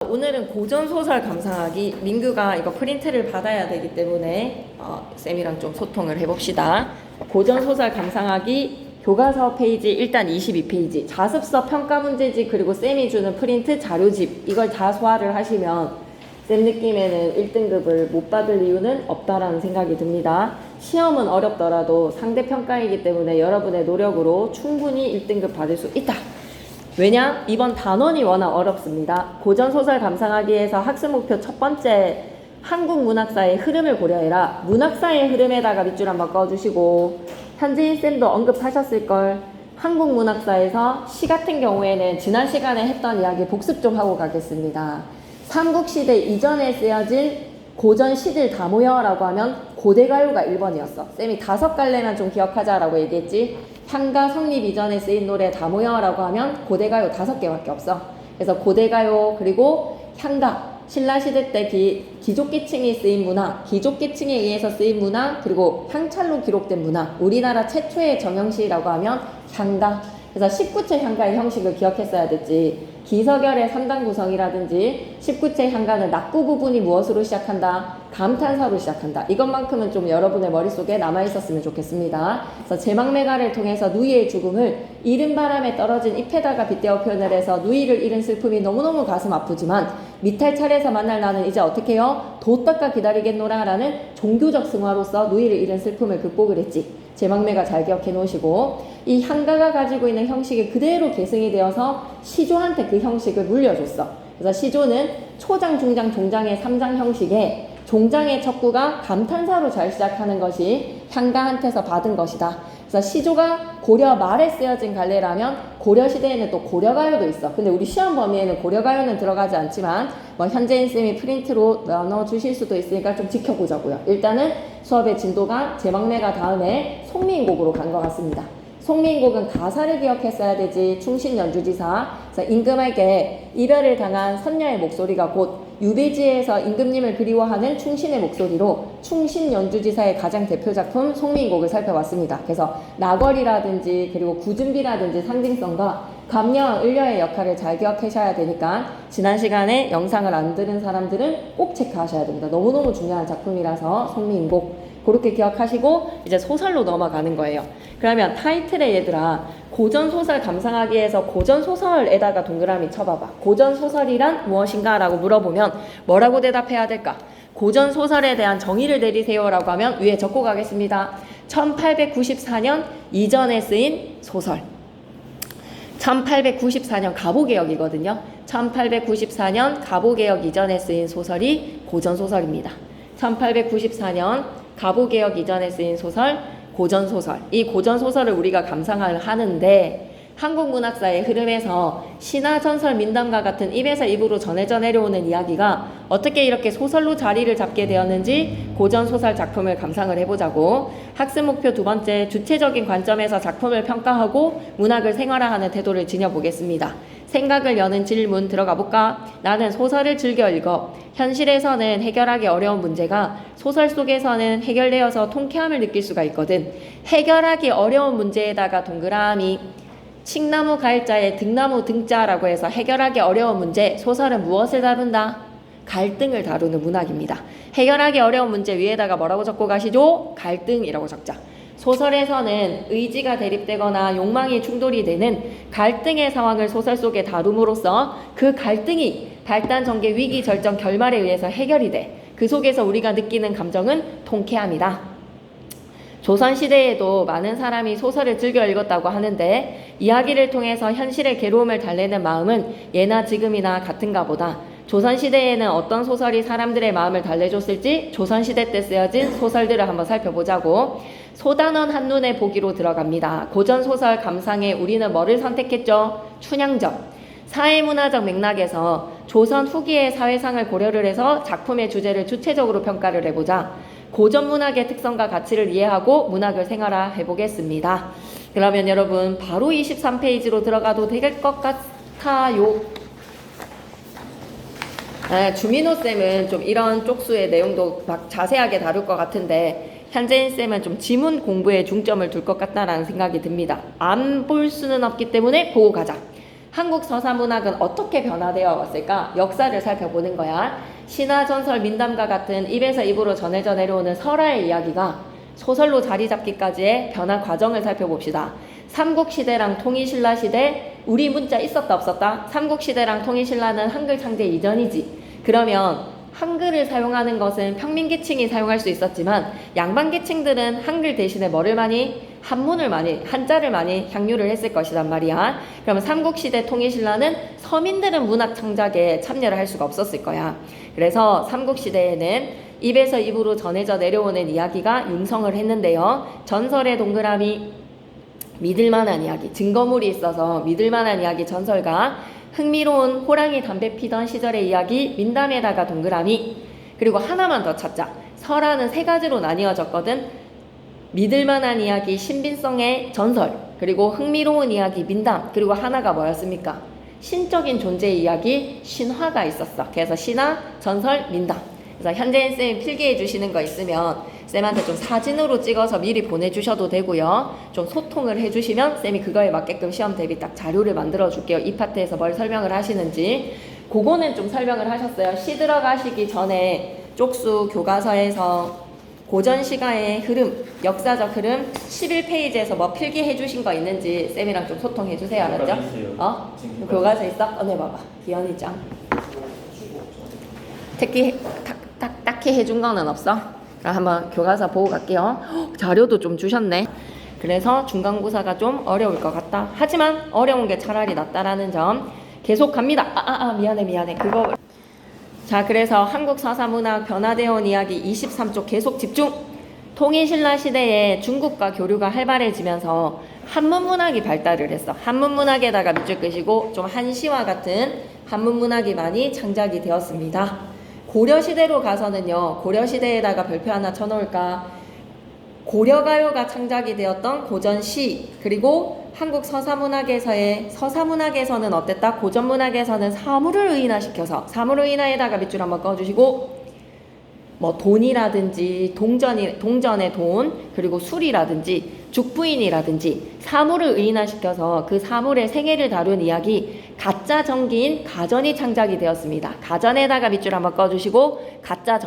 오늘은 고전소설 감상하기. 민규가 이거 프린트를 받아야 되기 때문에 쌤이랑 좀 소통을 해봅시다. 고전소설 감상하기 교과서 페이지 일단 22페이지 자습서 평가 문제집 그리고 쌤이 주는 프린트 자료집 이걸 다 소화를 하시면 쌤 느낌에는 1등급을 못 받을 이유는 없다라는 생각이 듭니다. 시험은 어렵더라도 상대평가이기 때문에 여러분의 노력으로 충분히 1등급 받을 수 있다. 왜냐? 이번 단원이 워낙 어렵습니다. 고전소설 감상하기에서 학습 목표 첫 번째, 한국 문학사의 흐름을 고려해라. 문학사의 흐름에다가 밑줄 한번 꺼주시고, 현지인 쌤도 언급하셨을걸. 한국 문학사에서 시 같은 경우에는 지난 시간에 했던 이야기 복습 좀 하고 가겠습니다. 삼국시대 이전에 쓰여진 고전 시들 다 모여라고 하면 고대가요가 1번이었어. 쌤이 5갈래만 좀 기억하자라고 얘기했지. 향가 성립 이전에 쓰인 노래 다 모여라고 하면 고대가요 5개밖에 없어. 그래서 고대가요 그리고 향가 신라시대 때 귀족계층이 쓰인 문화, 귀족계층에 의해서 쓰인 문화, 그리고 향찰로 기록된 문화, 우리나라 최초의 정형시라고 하면 향가. 그래서 19체 향가의 형식을 기억했어야 됐지. 기서결의 3단 구성이라든지 19체 향가는 낙구 부분이 무엇으로 시작한다? 감탄사로 시작한다. 이것만큼은 좀 여러분의 머릿속에 남아있었으면 좋겠습니다. 그래서 제망매가를 통해서 누이의 죽음을 이른 바람에 떨어진 잎에다가 빗대어 표현을 해서 누이를 잃은 슬픔이 너무너무 가슴 아프지만 미탈찰에서 만날 나는 이제 어떻게 해요? 도 닦아 기다리겠노라 라는 종교적 승화로서 누이를 잃은 슬픔을 극복을 했지. 제망매가 잘 기억해 놓으시고, 이 향가가 가지고 있는 형식이 그대로 계승이 되어서 시조한테 그 형식을 물려줬어. 그래서 시조는 초장, 중장, 종장의 3장 형식에 종장의 척구가 감탄사로 잘 시작하는 것이 향가한테서 받은 것이다. 그래서 시조가 고려 말에 쓰여진 갈래라면 고려시대에는 또 고려가요도 있어. 근데 우리 시험 범위에는 고려가요는 들어가지 않지만 현재인 쌤이 프린트로 나눠주실 수도 있으니까 좀 지켜보자고요. 일단은 수업의 진도가 제망매가 다음에 송미인곡으로 간 것 같습니다. 송미인곡은 가사를 기억했어야 되지. 충신연주지사. 그래서 임금에게 이별을 당한 선녀의 목소리가 곧 유배지에서 임금님을 그리워하는 충신의 목소리로 충신연주지사의 가장 대표 작품 송미인곡을 살펴봤습니다. 그래서 나걸이라든지 그리고 구준비라든지 상징성과 감녀, 을녀의 역할을 잘 기억하셔야 되니까 지난 시간에 영상을 안 들은 사람들은 꼭 체크하셔야 됩니다. 너무너무 중요한 작품이라서 송미인곡 그렇게 기억하시고 이제 소설로 넘어가는 거예요. 그러면 타이틀에 얘들아 고전소설 감상하기에서 고전소설에다가 동그라미 쳐봐봐. 고전소설이란 무엇인가 라고 물어보면 뭐라고 대답해야 될까? 고전소설에 대한 정의를 내리세요 라고 하면 위에 적고 가겠습니다. 1894년 이전에 쓰인 소설. 1894년 가보개혁이거든요. 1894년 가보개혁 이전에 쓰인 소설이 고전소설입니다. 1894년 가보개혁 이전에 쓰인 소설, 고전소설. 이 고전소설을 우리가 감상을 하는데 한국 문학사의 흐름에서 신화, 전설, 민담과 같은 입에서 입으로 전해져 내려오는 이야기가 어떻게 이렇게 소설로 자리를 잡게 되었는지 고전소설 작품을 감상을 해보자고. 학습 목표 두 번째, 주체적인 관점에서 작품을 평가하고 문학을 생활화하는 태도를 지녀보겠습니다. 생각을 여는 질문 들어가 볼까? 나는 소설을 즐겨 읽어. 현실에서는 해결하기 어려운 문제가 소설 속에서는 해결되어서 통쾌함을 느낄 수가 있거든. 해결하기 어려운 문제에다가 동그라미. 칡나무 가일자에 등나무 등자라고 해서 해결하기 어려운 문제. 소설은 무엇을 다룬다? 갈등을 다루는 문학입니다. 해결하기 어려운 문제 위에다가 뭐라고 적고 가시죠? 갈등이라고 적자. 소설에서는 의지가 대립되거나 욕망이 충돌이 되는 갈등의 상황을 소설 속에 다룸으로써 그 갈등이 발단, 전개, 위기, 절정, 결말에 의해서 해결이 돼. 그 속에서 우리가 느끼는 감정은 통쾌함이다. 조선시대에도 많은 사람이 소설을 즐겨 읽었다고 하는데 이야기를 통해서 현실의 괴로움을 달래는 마음은 예나 지금이나 같은가 보다. 조선시대에는 어떤 소설이 사람들의 마음을 달래줬을지 조선시대 때 쓰여진 소설들을 한번 살펴보자고. 소단원 한눈에 보기로 들어갑니다. 고전소설 감상에 우리는 뭐를 선택했죠? 춘향전. 사회문화적 맥락에서 조선 후기의 사회상을 고려를 해서 작품의 주제를 주체적으로 평가를 해보자. 고전문학의 특성과 가치를 이해하고 문학을 생활화해 보겠습니다. 그러면 여러분 바로 23페이지로 들어가도 될 것 같아요. 주민호쌤은 좀 이런 쪽수의 내용도 막 자세하게 다룰 것 같은데 현재인쌤은 좀 지문 공부에 중점을 둘 것 같다라는 생각이 듭니다. 안 볼 수는 없기 때문에 보고 가자. 한국 서사문학은 어떻게 변화되어 왔을까? 역사를 살펴보는 거야. 신화, 전설, 민담과 같은 입에서 입으로 전해져 내려오는 설화의 이야기가 소설로 자리 잡기까지의 변화 과정을 살펴봅시다. 삼국시대랑 통일신라시대, 우리 문자 있었다 없었다? 삼국시대랑 통일신라는 한글 창제 이전이지. 그러면 한글을 사용하는 것은 평민계층이 사용할 수 있었지만 양반계층들은 한글 대신에 뭐를 많이? 한문을 많이, 한자를 많이 향유를 했을 것이란 말이야. 그러면 삼국시대 통일신라는 서민들은 문학 창작에 참여를 할 수가 없었을 거야. 그래서 삼국시대에는 입에서 입으로 전해져 내려오는 이야기가 융성을 했는데요. 전설의 동그라미, 믿을만한 이야기, 증거물이 있어서 믿을만한 이야기 전설과 흥미로운 호랑이 담배 피던 시절의 이야기 민담에다가 동그라미, 그리고 하나만 더 찾자. 설화는 세 가지로 나뉘어졌거든. 믿을만한 이야기 신빙성의 전설, 그리고 흥미로운 이야기 민담, 그리고 하나가 뭐였습니까? 신적인 존재의 이야기 신화가 있었어. 그래서 신화, 전설, 민담. 그래서 현재인 쌤이 필기해 주시는 거 있으면 쌤한테 좀 사진으로 찍어서 미리 보내주셔도 되고요. 좀 소통을 해주시면 쌤이 그거에 맞게끔 시험 대비 딱 자료를 만들어 줄게요. 이 파트에서 뭘 설명을 하시는지. 그거는 좀 설명을 하셨어요. 시 들어가시기 전에 쪽수 교과서에서 고전 시가의 흐름, 역사적 흐름 11페이지에서 뭐 필기해 주신 거 있는지 쌤이랑 좀 소통해 주세요. 알았죠? 어? 교과서 있어? 네, 봐봐. 기현이 짱. 특히 딱히 해준 거는 없어? 그럼 한번 교과서 보고 갈게요. 자료도 좀 주셨네. 그래서 중간고사가 좀 어려울 것 같다. 하지만 어려운 게 차라리 낫다라는 점. 계속 갑니다. 미안해. 그거. 자, 그래서 한국 서사문학 변화되어 온 이야기 23쪽 계속 집중. 통일신라 시대에 중국과 교류가 활발해지면서 한문문학이 발달을 했어. 한문문학에다가 밑줄 끄시고 좀 한시와 같은 한문문학이 많이 창작이 되었습니다. 고려시대로 가서는요. 고려시대에다가 별표 하나 쳐놓을까. 고려가요가 창작이 되었던 고전시, 그리고 한국 서사문학에서는 어땠다? 고전문학에서는 사물을 의인화시켜서 사물을 의인화에다가 밑줄 한번 꺼주시고, 뭐 돈이라든지 동전의 돈, 그리고 술이라든지 죽부인이라든지 사물을 의인화시켜서 그 사물의 생애를 다룬 이야기, 가짜 전기인 가전이 창작이 되었습니다. 가전에다가 밑줄 한번 꺼주시고 가짜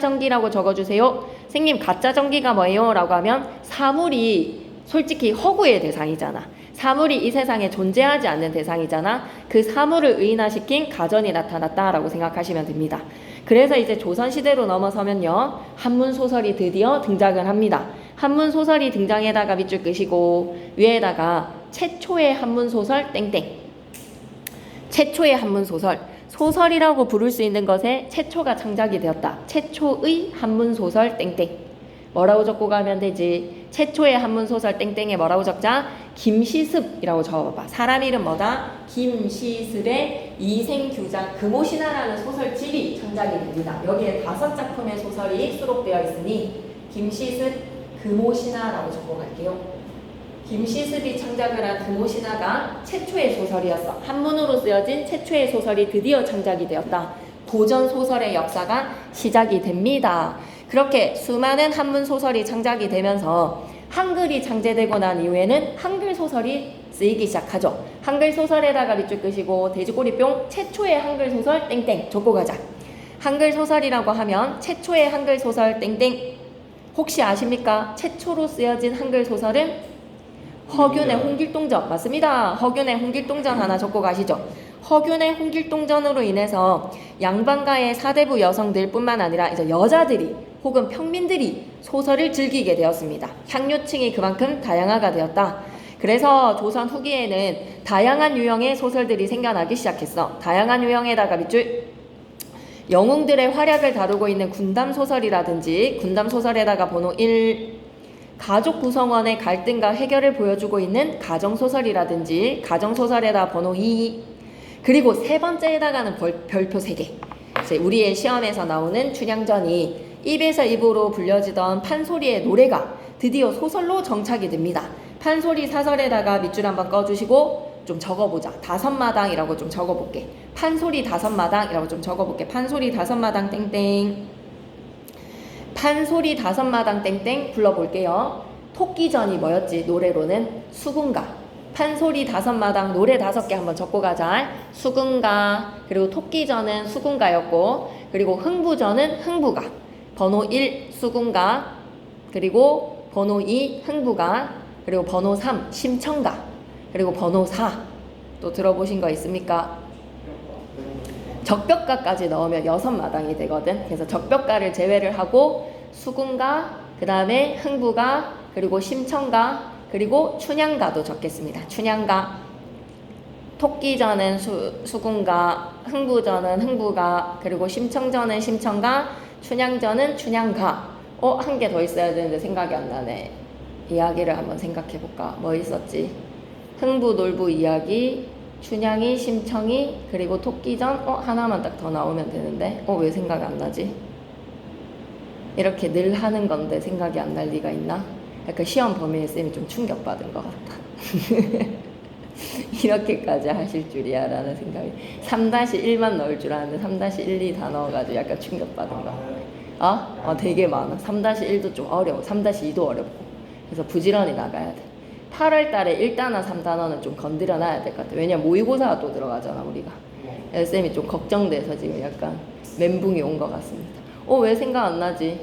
전기라고 적어주세요. 선생님, 가짜 전기가 뭐예요? 라고 하면 사물이 솔직히 허구의 대상이잖아. 사물이 이 세상에 존재하지 않는 대상이잖아. 그 사물을 의인화시킨 가전이 나타났다라고 생각하시면 됩니다. 그래서 이제 조선시대로 넘어서면요. 한문소설이 드디어 등장을 합니다. 한문소설이 등장에다가 밑줄 끄시고 위에다가 최초의 한문소설 땡땡. 최초의 한문소설. 소설이라고 부를 수 있는 것에 최초가 창작이 되었다. 최초의 한문소설 땡땡. 뭐라고 적고 가면 되지? 최초의 한문소설 땡땡에 뭐라고 적자? 김시습이라고 적어봐봐. 사람 이름 뭐다? 김시습의 이생규장 금오신화라는 소설집이 창작이 됩니다. 여기에 5작품의 소설이 수록되어 있으니 김시습 금오신화라고 적어갈게요. 김시습이 창작을 한 금오신화가 최초의 소설이었어. 한문으로 쓰여진 최초의 소설이 드디어 창작이 되었다. 고전 소설의 역사가 시작이 됩니다. 그렇게 수많은 한문 소설이 창작이 되면서 한글이 창제되고 난 이후에는 한글 소설이 쓰이기 시작하죠. 한글 소설에다가 밑줄 끄시고 돼지꼬리뿅 최초의 한글 소설 땡땡 적고 가자. 한글 소설이라고 하면 최초의 한글 소설 땡땡. 혹시 아십니까? 최초로 쓰여진 한글 소설은 허균의 홍길동전. 맞습니다. 허균의 홍길동전 하나 적고 가시죠. 허균의 홍길동전으로 인해서 양반가의 사대부 여성들 뿐만 아니라 이제 여자들이 혹은 평민들이 소설을 즐기게 되었습니다. 향유층이 그만큼 다양화가 되었다. 그래서 조선 후기에는 다양한 유형의 소설들이 생겨나기 시작했어. 다양한 유형에다가 밑줄. 영웅들의 활약을 다루고 있는 군담소설이라든지 군담소설에다가 번호 1, 가족 구성원의 갈등과 해결을 보여주고 있는 가정소설이라든지 가정소설에다 번호 2, 그리고 세 번째에다가는 별표 3개. 우리의 시험에서 나오는 춘향전이 입에서 입으로 불려지던 판소리의 노래가 드디어 소설로 정착이 됩니다. 판소리 사설에다가 밑줄 한번 꺼주시고 좀 적어보자. 5마당이라고 좀 적어볼게. 판소리 5마당이라고 좀 적어볼게. 판소리 5마당 땡땡. 판소리 5마당 땡땡 불러볼게요. 토끼전이 뭐였지? 노래로는 수군가. 판소리 5마당 노래 5개 한번 적고 가자. 수군가, 그리고 토끼전은 수군가였고, 그리고 흥부전은 흥부가. 번호 1 수군가, 그리고 번호 2 흥부가, 그리고 번호 3 심청가, 그리고 번호 4 또 들어보신 거 있습니까? 적벽가까지 넣으면 6마당이 되거든. 그래서 적벽가를 제외를 하고 수군가, 그 다음에 흥부가, 그리고 심청가, 그리고 춘향가도 적겠습니다. 춘향가. 토끼전은 수군가, 흥부전은 흥부가, 그리고 심청전은 심청가, 춘향전은 춘향가. 한 개 더 있어야 되는데 생각이 안 나네. 이야기를 한번 생각해 볼까? 뭐 있었지? 흥부, 놀부 이야기, 춘향이, 심청이, 그리고 토끼전. 하나만 딱 더 나오면 되는데 왜 생각이 안 나지? 이렇게 늘 하는 건데 생각이 안 날 리가 있나? 약간 시험 범위에 쌤이 좀 충격받은 것 같다. 이렇게까지 하실 줄이야 라는 생각이. 3-1만 넣을 줄 알았는데 3-1, 2 다 넣어가지고 약간 충격받은 거. 되게 많아. 3-1도 좀 어려워. 3-2도 어렵고. 그래서 부지런히 나가야 돼. 8월 달에 1단원, 3단원은 좀 건드려 놔야 될 것 같아. 왜냐면 모의고사가 또 들어가잖아, 우리가. 그래서 쌤이 좀 걱정돼서 지금 약간 멘붕이 온 것 같습니다. 왜 생각 안 나지?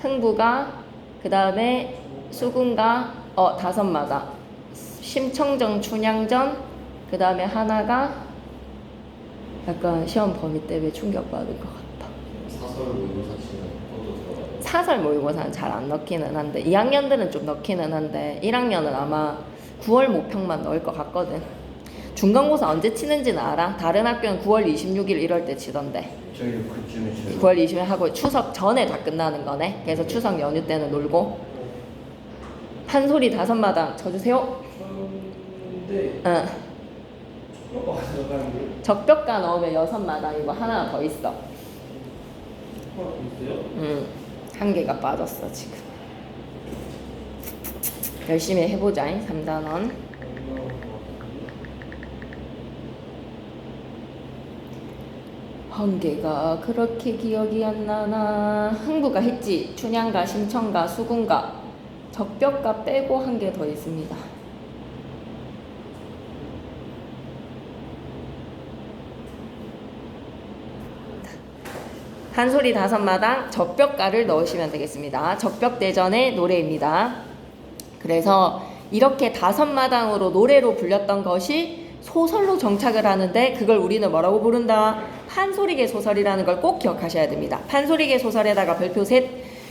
흥부가, 그 다음에 수군가, 5마당. 심청전, 춘향전, 그 다음에 하나가 약간 시험 범위 때문에 충격받을 것 같다. 사설 모의고사 치면 그것도 들어가요. 사설 모의고사는 잘 안 넣기는 한데 2학년들은 좀 넣기는 한데 1학년은 아마 9월 모평만 넣을 것 같거든. 중간고사 언제 치는지는 알아? 다른 학교는 9월 26일 이럴 때 치던데. 저희도 그쯤에 쳐요. 9월 20일 하고 추석 전에 다 끝나는 거네. 그래서 추석 연휴 때는 놀고. 판소리 5마당 쳐주세요. 근데 적벽가 넣으면 6마당이고 하나 더 있어. 한 개가 빠졌어 지금. 열심히 해보자. 3단원. 한 개가 그렇게 기억이 안 나나. 흥부가 했지. 춘향가, 심청가, 수군가. 적벽가 빼고 한 개 더 있습니다. 한소리 5마당 적벽가를 넣으시면 되겠습니다. 적벽대전의 노래입니다. 그래서 이렇게 5마당으로 노래로 불렸던 것이 소설로 정착을 하는데 그걸 우리는 뭐라고 부른다? 판소리계 소설이라는 걸 꼭 기억하셔야 됩니다. 판소리계 소설에다가 별표 셋.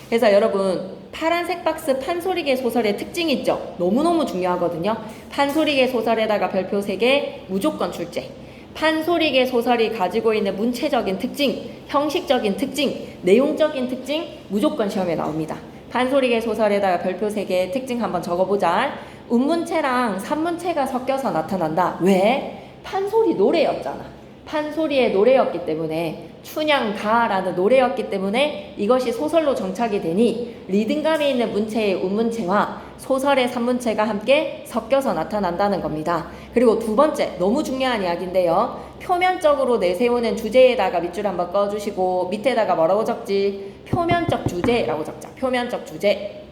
그래서 여러분 파란색 박스 판소리계 소설의 특징이 있죠? 너무너무 중요하거든요. 판소리계 소설에다가 별표 3개 무조건 출제. 판소리계 소설이 가지고 있는 문체적인 특징, 형식적인 특징, 내용적인 특징 무조건 시험에 나옵니다. 판소리계 소설에다가 별표 3개 특징 한번 적어보자. 운문체랑 산문체가 섞여서 나타난다. 왜? 판소리 노래였잖아. 판소리의 노래였기 때문에, 춘향가라는 노래였기 때문에 이것이 소설로 정착이 되니 리듬감이 있는 문체의 운문체와 소설의 산문체가 함께 섞여서 나타난다는 겁니다. 그리고 두 번째, 너무 중요한 이야기인데요. 표면적으로 내세우는 주제에다가 밑줄 한번 꺼주시고 밑에다가 뭐라고 적지? 표면적 주제라고 적자. 표면적 주제.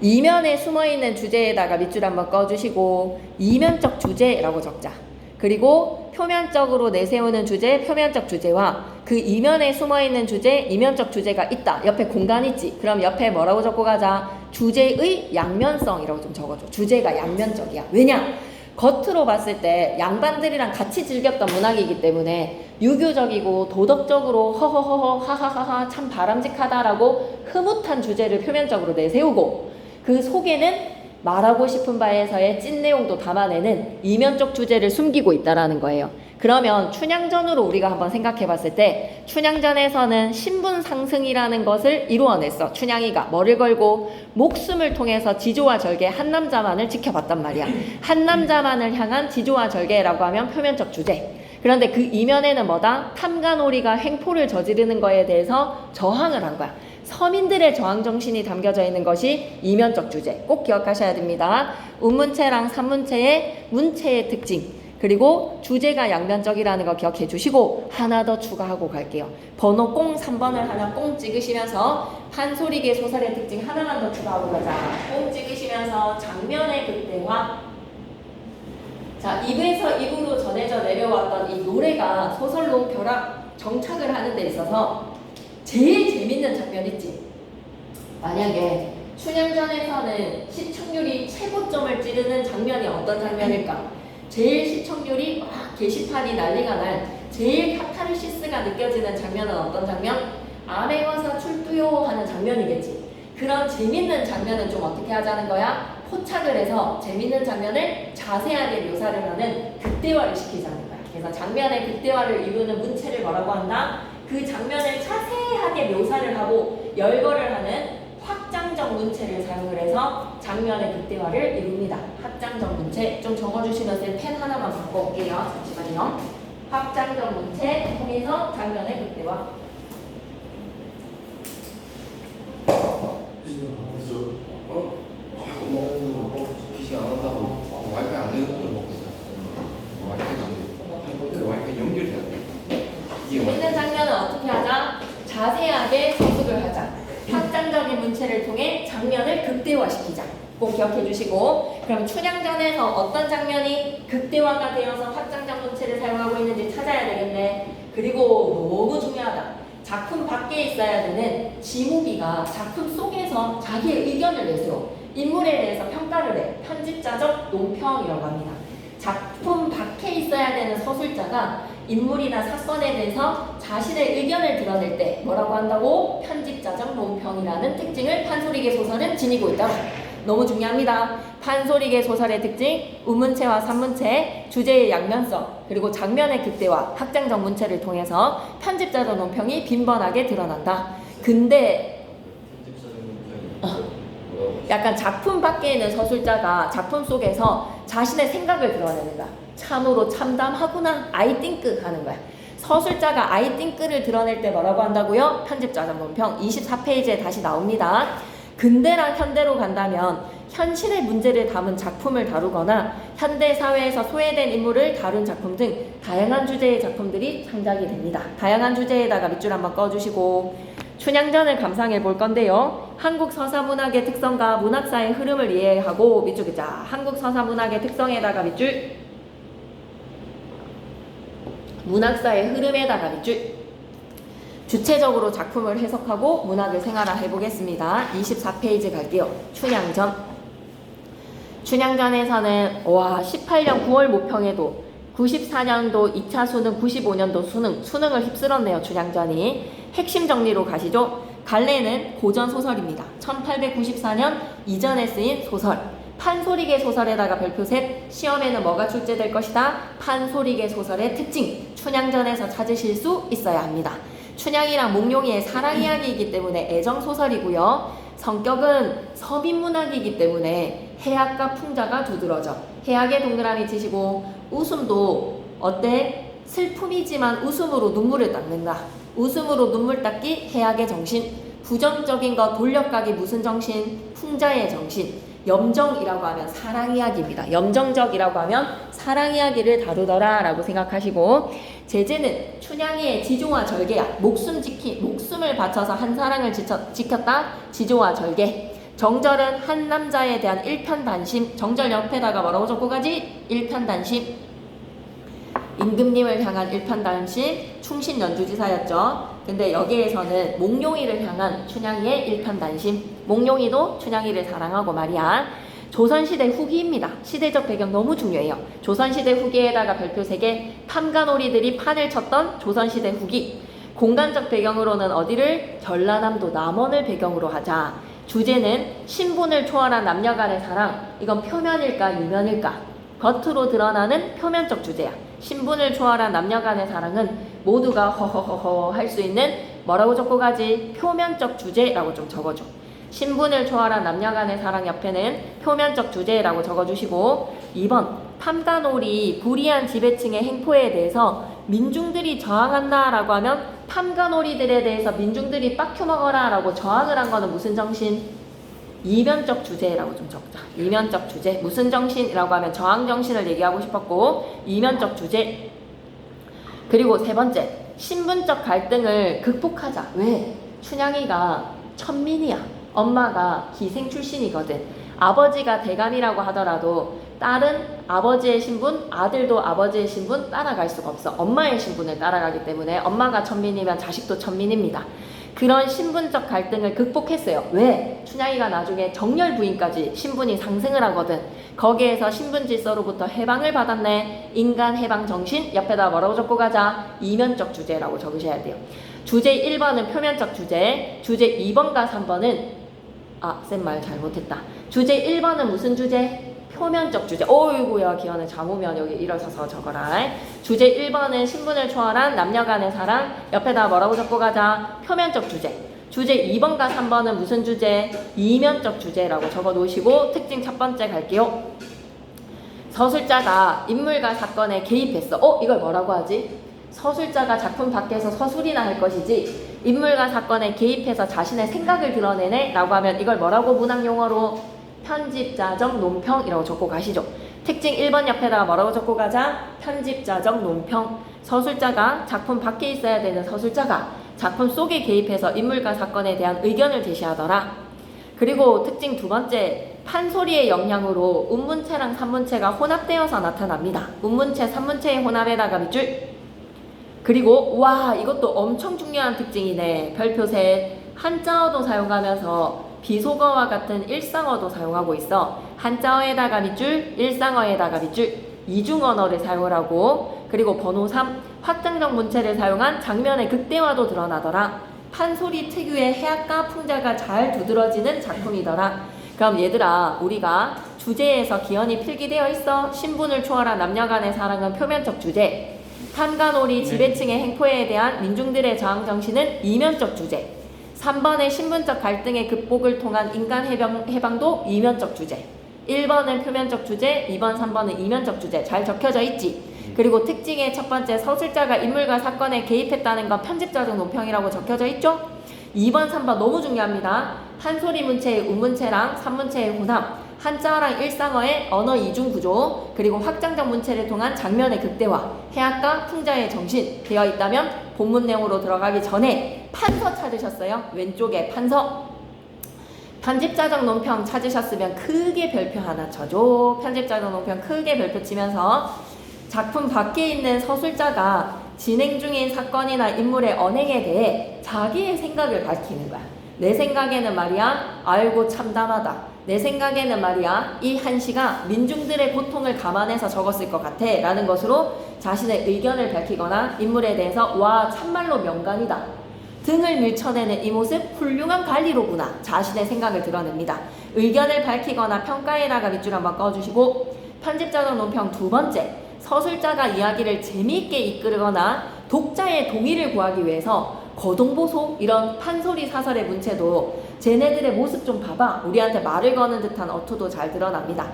이면에 숨어있는 주제에다가 밑줄 한번 꺼주시고 이면적 주제라고 적자. 그리고 표면적으로 내세우는 주제, 표면적 주제와 그 이면에 숨어있는 주제, 이면적 주제가 있다. 옆에 공간 있지? 그럼 옆에 뭐라고 적고 가자? 주제의 양면성이라고 좀 적어줘. 주제가 양면적이야. 왜냐? 겉으로 봤을 때 양반들이랑 같이 즐겼던 문학이기 때문에 유교적이고 도덕적으로 허허허허 하하하하 참 바람직하다라고 흐뭇한 주제를 표면적으로 내세우고 그 속에는 말하고 싶은 바에서의 찐 내용도 담아내는 이면적 주제를 숨기고 있다라는 거예요. 그러면 춘향전으로 우리가 한번 생각해 봤을 때 춘향전에서는 신분 상승이라는 것을 이루어냈어. 춘향이가 뭐를 걸고 목숨을 통해서 지조와 절개 한 남자만을 지켜봤단 말이야. 한 남자만을 향한 지조와 절개라고 하면 표면적 주제. 그런데 그 이면에는 뭐다? 탐관오리가 횡포를 저지르는 거에 대해서 저항을 한 거야. 서민들의 저항 정신이 담겨져 있는 것이 이면적 주제. 꼭 기억하셔야 됩니다. 운문체랑 산문체의 문체의 특징, 그리고 주제가 양면적이라는 거 기억해 주시고 하나 더 추가하고 갈게요. 번호 03번을 하나 꽁 찍으시면서 판소리계 소설의 특징 하나만 더 추가하고 가자. 꽁 찍으시면서 장면의 극대화, 자, 2부에서 2부로 전해져 내려왔던 이 노래가 소설로 결합, 정착을 하는 데 있어서 제일 재밌는 장면 있지? 만약에 춘향전에서는 시청률이 최고점을 찌르는 장면이 어떤 장면일까? 제일 시청률이 막 게시판이 난리가 날 제일 카타르시스가 느껴지는 장면은 어떤 장면? 아메와사 출두요 하는 장면이겠지. 그런 재밌는 장면은 좀 어떻게 하자는 거야? 포착을 해서 재밌는 장면을 자세하게 묘사를 하는 극대화를 시키자는 거야. 그래서 장면의 극대화를 이루는 문체를 뭐라고 한다? 그 장면을 자세하게 묘사를 하고 열거를 하는 확장적 문체를 사용을 해서 장면의 극대화를 이룹니다. 확장적 문체 좀 적어주시면서 펜 하나만 바꿔볼게요. 잠시만요. 확장적 문체 통해서 장면의 극대화. PC 안 한다고 와이파이 안 되는 걸 먹고 있어요. 와이파이가 안 돼. 그 와이파이 연결해야 돼. 재밌는 장면은 어떻게 하자? 자세하게 서술을 하자. 확장적인 문체를 통해 장면을 극대화시키자. 꼭 기억해 주시고, 그럼 춘향전에서 어떤 장면이 극대화가 되어서 확장적 문체를 사용하고 있는지 찾아야 되겠네. 그리고 너무 중요하다. 작품 밖에 있어야 되는 지무비가 작품 속에서 자기의 의견을 내세워 인물에 대해서 평가를 해. 편집자적 논평이라고 합니다. 작품 밖에 있어야 되는 서술자가 인물이나 사건에 대해서 자신의 의견을 드러낼 때 뭐라고 한다고? 편집자적 논평이라는 특징을 판소리계 소설은 지니고 있다. 너무 중요합니다. 판소리계 소설의 특징, 우문체와 산문체, 주제의 양면성, 그리고 장면의 극대화, 확장적 문체를 통해서 편집자적 논평이 빈번하게 드러난다. 근데 약간 작품 밖에 있는 서술자가 작품 속에서 자신의 생각을 드러내는다. 참으로 참담하구나, I think 하는 거야. 서술자가 I think를 드러낼 때 뭐라고 한다고요? 편집자적 논평 24페이지에 다시 나옵니다. 근대랑 현대로 간다면 현실의 문제를 담은 작품을 다루거나 현대 사회에서 소외된 인물을 다룬 작품 등 다양한 주제의 작품들이 창작이 됩니다. 다양한 주제에다가 밑줄 한번 꺼주시고 춘향전을 감상해 볼 건데요. 한국 서사문학의 특성과 문학사의 흐름을 이해하고 밑줄 자 한국 서사문학의 특성에다가 밑줄 문학사의 흐름에다가 밑줄 주체적으로 작품을 해석하고 문학을 생활화해 보겠습니다. 24페이지 갈게요. 춘향전. 춘향전에서는 18년 9월 모평에도 94년도 2차 수능, 95년도 수능을 휩쓸었네요. 춘향전이. 핵심 정리로 가시죠. 갈래는 고전 소설입니다. 1894년 이전에 쓰인 소설. 판소리계 소설에다가 별표 셋. 시험에는 뭐가 출제될 것이다? 판소리계 소설의 특징. 춘향전에서 찾으실 수 있어야 합니다. 춘향이랑 몽룡이의 사랑 이야기이기 때문에 애정 소설이고요. 성격은 서민문학이기 때문에 해악과 풍자가 두드러져. 해악의 동그라미 치시고 웃음도 어때? 슬픔이지만 웃음으로 눈물을 닦는다. 웃음으로 눈물 닦기 해악의 정신. 부정적인 거 돌려가기 무슨 정신? 풍자의 정신. 염정이라고 하면 사랑 이야기입니다. 염정적이라고 하면 사랑 이야기를 다루더라 라고 생각하시고 제재는 춘향이의 지조와 절개야. 목숨을 바쳐서 한 사랑을 지켰다. 지조와 절개. 정절은 한 남자에 대한 일편단심. 정절 옆에다가 뭐라고 적고 가지? 일편단심. 임금님을 향한 일편단심. 충신 연주지사였죠. 근데 여기에서는 몽룡이를 향한 춘향이의 일편단심. 몽룡이도 춘향이를 사랑하고 말이야. 조선시대 후기입니다. 시대적 배경 너무 중요해요. 조선시대 후기에다가 별표 3개. 탐관오리들이 판을 쳤던 조선시대 후기. 공간적 배경으로는 어디를? 전라남도 남원을 배경으로 하자. 주제는 신분을 초월한 남녀 간의 사랑. 이건 표면일까 유면일까? 겉으로 드러나는 표면적 주제야. 신분을 초월한 남녀 간의 사랑은 모두가 허허허허 할 수 있는 뭐라고 적고 가지? 표면적 주제라고 좀 적어줘. 신분을 초월한 남녀 간의 사랑 옆에는 표면적 주제라고 적어주시고 2번 탐관오리 불이한 지배층의 행포에 대해서 민중들이 저항한다라고 하면 탐관오리들에 대해서 민중들이 빡혀먹어라 라고 저항을 한 거는 무슨 정신? 이면적 주제라고 좀 적자. 이면적 주제. 무슨 정신이라고 하면 저항 정신을 얘기하고 싶었고 이면적 주제. 그리고 3번째 신분적 갈등을 극복하자. 왜? 춘향이가 천민이야. 엄마가 기생 출신이거든. 아버지가 대감이라고 하더라도 딸은 아버지의 신분, 아들도 아버지의 신분 따라갈 수가 없어. 엄마의 신분을 따라가기 때문에 엄마가 천민이면 자식도 천민입니다. 그런 신분적 갈등을 극복했어요. 왜? 춘향이가 나중에 정열 부인까지 신분이 상승을 하거든. 거기에서 신분 질서로부터 해방을 받았네. 인간 해방 정신, 옆에다 뭐라고 적고 가자? 이면적 주제라고 적으셔야 돼요. 주제 1번은 표면적 주제, 주제 2번과 3번은 쌤 말 잘못했다. 주제 1번은 무슨 주제? 표면적 주제. 어이구야, 기현은 잠오면 여기 일어서서 적어라. 주제 1번은 신분을 초월한 남녀 간의 사랑, 옆에다 뭐라고 적고 가자? 표면적 주제. 주제 2번과 3번은 무슨 주제? 이면적 주제라고 적어 놓으시고 특징 첫 번째 갈게요. 서술자가 인물과 사건에 개입했어. 이걸 뭐라고 하지? 서술자가 작품 밖에서 서술이나 할 것이지 인물과 사건에 개입해서 자신의 생각을 드러내네 라고 하면 이걸 뭐라고 문학 용어로? 편집자적 논평이라고 적고 가시죠. 특징 1번 옆에다가 뭐라고 적고 가자? 편집자적 논평. 서술자가 작품 밖에 있어야 되는 서술자가 작품 속에 개입해서 인물과 사건에 대한 의견을 제시하더라. 그리고 특징 두 번째, 판소리의 영향으로 운문체랑 산문체가 혼합되어서 나타납니다. 운문체, 산문체의 혼합에다가 밑줄. 그리고 와, 이것도 엄청 중요한 특징이네. 별표 셋. 한자어도 사용하면서 비속어와 같은 일상어도 사용하고 있어. 한자어에다가 밑줄, 일상어에다가 밑줄, 이중언어를 사용을 하고, 그리고 번호 3, 확장적 문체를 사용한 장면의 극대화도 드러나더라. 판소리 특유의 해악과 풍자가 잘 두드러지는 작품이더라. 그럼 얘들아, 우리가 주제에서 기현이 필기되어 있어. 신분을 초월한 남녀 간의 사랑은 표면적 주제, 탐관오리 지배층의 행포에 대한 민중들의 저항 정신은 이면적 주제, 3번의 신분적 갈등의 극복을 통한 인간 해방도 이면적 주제, 1번은 표면적 주제, 2번, 3번은 이면적 주제. 잘 적혀져 있지? 그리고 특징의 첫 번째, 서술자가 인물과 사건에 개입했다는 건 편집자적 논평이라고 적혀져 있죠? 2번, 3번 너무 중요합니다. 판소리 문체의 운문체랑 산문체의 혼합, 한자어랑 일상어의 언어 이중 구조, 그리고 확장적 문체를 통한 장면의 극대화, 해악과 풍자의 정신 되어 있다면 본문 내용으로 들어가기 전에 판서 찾으셨어요? 왼쪽에 판서. 편집자적 논평 찾으셨으면 크게 별표 하나 쳐줘. 편집자적 논평 크게 별표 치면서 작품 밖에 있는 서술자가 진행 중인 사건이나 인물의 언행에 대해 자기의 생각을 밝히는 거야. 내 생각에는 말이야, 아이고 참담하다. 내 생각에는 말이야, 이 한시가 민중들의 고통을 감안해서 적었을 것 같아 라는 것으로 자신의 의견을 밝히거나 인물에 대해서 와 참말로 명간이다 등을 밀쳐내는 이 모습 훌륭한 관리로구나 자신의 생각을 드러냅니다. 의견을 밝히거나 평가에다가 밑줄 한번 꺼주시고, 편집자적 논평 두 번째, 서술자가 이야기를 재미있게 이끌거나 독자의 동의를 구하기 위해서 거동보소 이런 판소리 사설의 문체도 쟤네들의 모습 좀 봐봐, 우리한테 말을 거는 듯한 어투도 잘 드러납니다.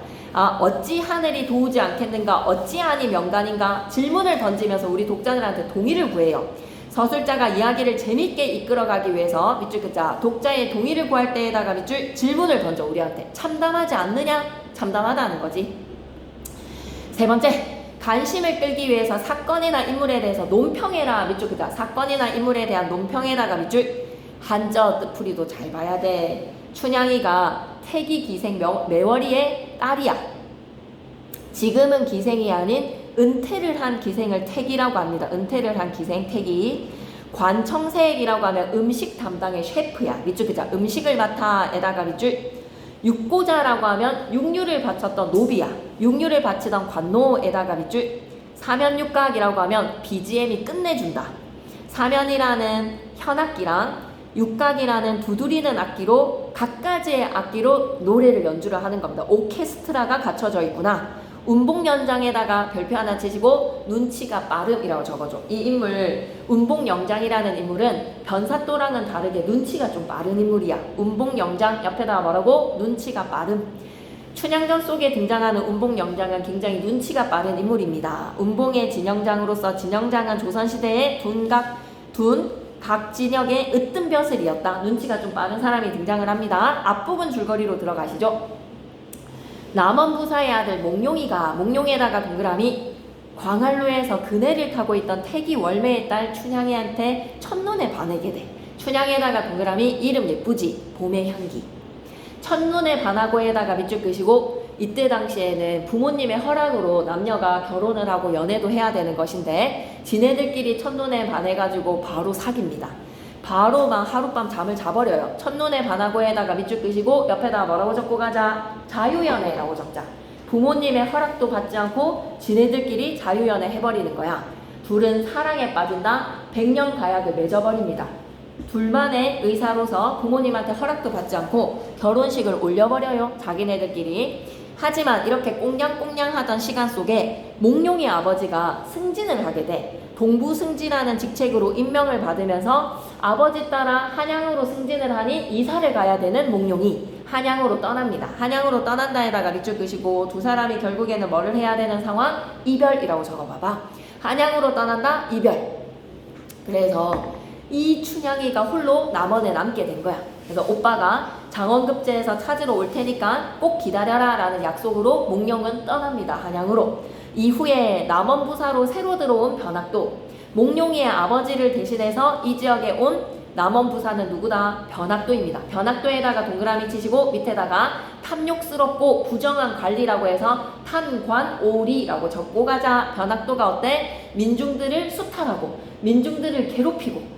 어찌 하늘이 도우지 않겠는가, 어찌하니 명간인가 질문을 던지면서 우리 독자들한테 동의를 구해요. 서술자가 이야기를 재밌게 이끌어가기 위해서 밑줄 긋자, 독자의 동의를 구할 때에다가 밑줄 질문을 던져 우리한테. 참담하지 않느냐? 참담하다는 거지. 세 번째, 관심을 끌기 위해서 사건이나 인물에 대해서 논평해라. 밑줄 긋자, 사건이나 인물에 대한 논평에다가 밑줄. 한자어 뜻풀이도 잘 봐야 돼. 춘향이가 태기 기생 매월이의 딸이야. 지금은 기생이 아닌 은퇴를 한 기생을 태기라고 합니다. 은퇴를 한 기생 태기. 관청세액이라고 하면 음식 담당의 셰프야. 밑줄 긋자, 음식을 맡아 에다가 밑줄. 육고자라고 하면 육류를 바쳤던 노비야. 육류를 바치던 관노에다가 밑줄. 사면육각이라고 하면 BGM이 끝내준다. 사면이라는 현악기랑 육각이라는 두드리는 악기로 각가지의 악기로 노래를 연주를 하는 겁니다. 오케스트라가 갖춰져 있구나. 운봉연장에다가 별표 하나 치시고 눈치가 빠름이라고 적어줘. 이 인물 운봉영장이라는 인물은 변사또랑은 다르게 눈치가 좀 빠른 인물이야. 운봉영장 옆에다가 뭐라고? 눈치가 빠름. 춘향전 속에 등장하는 운봉영장은 굉장히 눈치가 빠른 인물입니다. 운봉의 진영장으로서 진영장은 조선시대의 각 진영의 으뜸 벼슬이었다. 눈치가 좀 빠른 사람이 등장을 합니다. 앞부분 줄거리로 들어가시죠. 남원부사의 아들 몽룡에다가 동그라미, 광활루에서 그네를 타고 있던 태기 월매의 딸 춘향이한테 첫눈에 반하게 돼. 춘향에다가 동그라미, 이름 예쁘지? 봄의 향기. 첫눈에 반하고에다가 밑줄 끄시고 이때 당시에는 부모님의 허락으로 남녀가 결혼을 하고 연애도 해야 되는 것인데 지네들끼리 첫눈에 반해가지고 바로 사깁니다. 바로 막 하룻밤 잠을 자버려요. 첫눈에 반하고에다가 밑줄 끄시고 옆에다가 뭐라고 적고 가자? 자유연애라고 적자. 부모님의 허락도 받지 않고 지네들끼리 자유연애 해버리는 거야. 둘은 사랑에 빠진다. 백년 가약을 맺어버립니다. 둘만의 의사로서 부모님한테 허락도 받지 않고 결혼식을 올려버려요. 자기네들끼리. 하지만 이렇게 꽁냥꽁냥 하던 시간 속에 몽룡이 아버지가 승진을 하게 돼. 동부승지라는 직책으로 임명을 받으면서 아버지 따라 한양으로 승진을 하니 이사를 가야 되는 몽룡이 한양으로 떠납니다. 한양으로 떠난다에다가 밑줄 끄시고 두 사람이 결국에는 뭐를 해야 되는 상황? 이별이라고 적어봐봐. 한양으로 떠난다, 이별. 그래서 이 춘향이가 홀로 남원에 남게 된 거야. 그래서 오빠가 장원급제에서 찾으러 올 테니까 꼭 기다려라 라는 약속으로 몽룡은 떠납니다. 한양으로. 이후에 남원부사로 새로 들어온 변학도. 몽룡이의 아버지를 대신해서 이 지역에 온 남원부사는 누구다? 변학도입니다. 변학도에다가 동그라미 치시고 밑에다가 탐욕스럽고 부정한 관리라고 해서 탄관오리라고 적고 가자. 변학도가 어때? 민중들을 수탈하고 민중들을 괴롭히고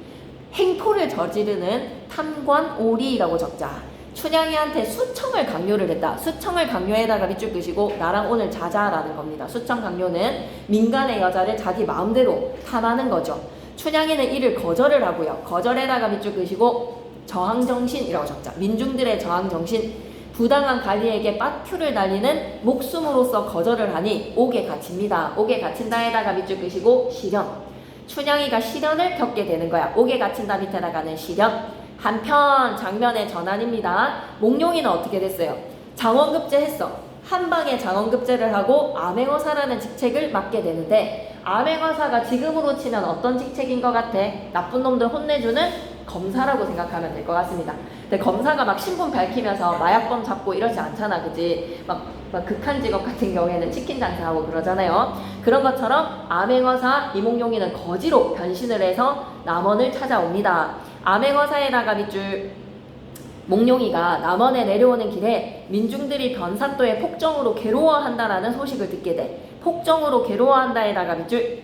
행포를 저지르는 탐관오리라고 적자. 춘향이한테 수청을 강요를 했다. 수청을 강요에다가 밑줄 끄시고 나랑 오늘 자자라는 겁니다. 수청 강요는 민간의 여자를 자기 마음대로 탐하는 거죠. 춘향이는 이를 거절을 하고요. 거절에다가 밑줄 끄시고 저항정신이라고 적자. 민중들의 저항정신. 부당한 관리에게 빠큐를 날리는 목숨으로서 거절을 하니 옥에 갇힙니다. 옥에 갇힌다에다가 밑줄 끄시고 시련. 춘향이가 시련을 겪게 되는 거야. 옥에 갇힌다 밑에다가는 시련. 한편 장면의 전환입니다. 몽룡이는 어떻게 됐어요? 장원급제 했어. 한방에 장원급제를 하고 암행어사라는 직책을 맡게 되는데 암행어사가 지금으로 치면 어떤 직책인 것 같아? 나쁜 놈들 혼내주는 검사라고 생각하면 될 것 같습니다. 근데 검사가 막 신분 밝히면서 마약범 잡고 이러지 않잖아, 그지? 막 극한 직업 같은 경우에는 치킨 장사하고 그러잖아요. 그런 것처럼 암행어사 이몽룡이는 거지로 변신을 해서 남원을 찾아옵니다. 암행어사에다가 밑줄 몽룡이가 남원에 내려오는 길에 민중들이 변사또의 폭정으로 괴로워한다라는 소식을 듣게 돼. 폭정으로 괴로워한다에다가 밑줄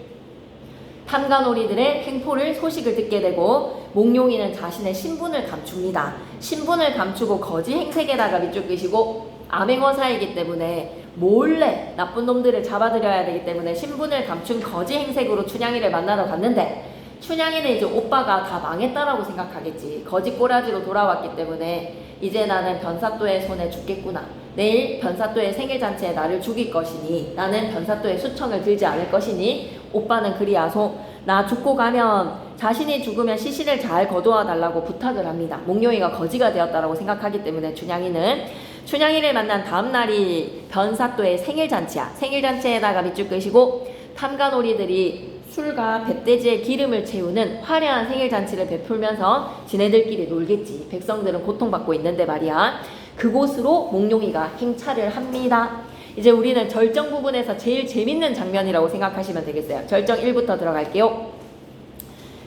탐관오리들의 행포를 소식을 듣게 되고 몽룡이는 자신의 신분을 감춥니다. 신분을 감추고 거지 행색에다가 밑줄 끄시고 암행어사이기 때문에 몰래 나쁜 놈들을 잡아들여야 되기 때문에 신분을 감춘 거지 행색으로 춘향이를 만나러 갔는데 춘향이는 이제 오빠가 다 망했다라고 생각하겠지. 거지 꼬라지로 돌아왔기 때문에 이제 나는 변사또의 손에 죽겠구나. 내일 변사또의 생일잔치에 나를 죽일 것이니 나는 변사또의 수청을 들지 않을 것이니 오빠는 그리하소. 나 죽고 가면 자신이 죽으면 시신을 잘 거두어 달라고 부탁을 합니다. 몽룡이가 거지가 되었다라고 생각하기 때문에 춘향이를 만난 다음 날이 변사또의 생일잔치야. 생일잔치에다가 밑줄 끄시고 탐관오리들이 술과 배돼지의 기름을 채우는 화려한 생일잔치를 베풀면서 지네들끼리 놀겠지. 백성들은 고통받고 있는데 말이야. 그곳으로 몽룡이가 행차를 합니다. 이제 우리는 절정 부분에서 제일 재밌는 장면이라고 생각하시면 되겠어요. 절정 1부터 들어갈게요.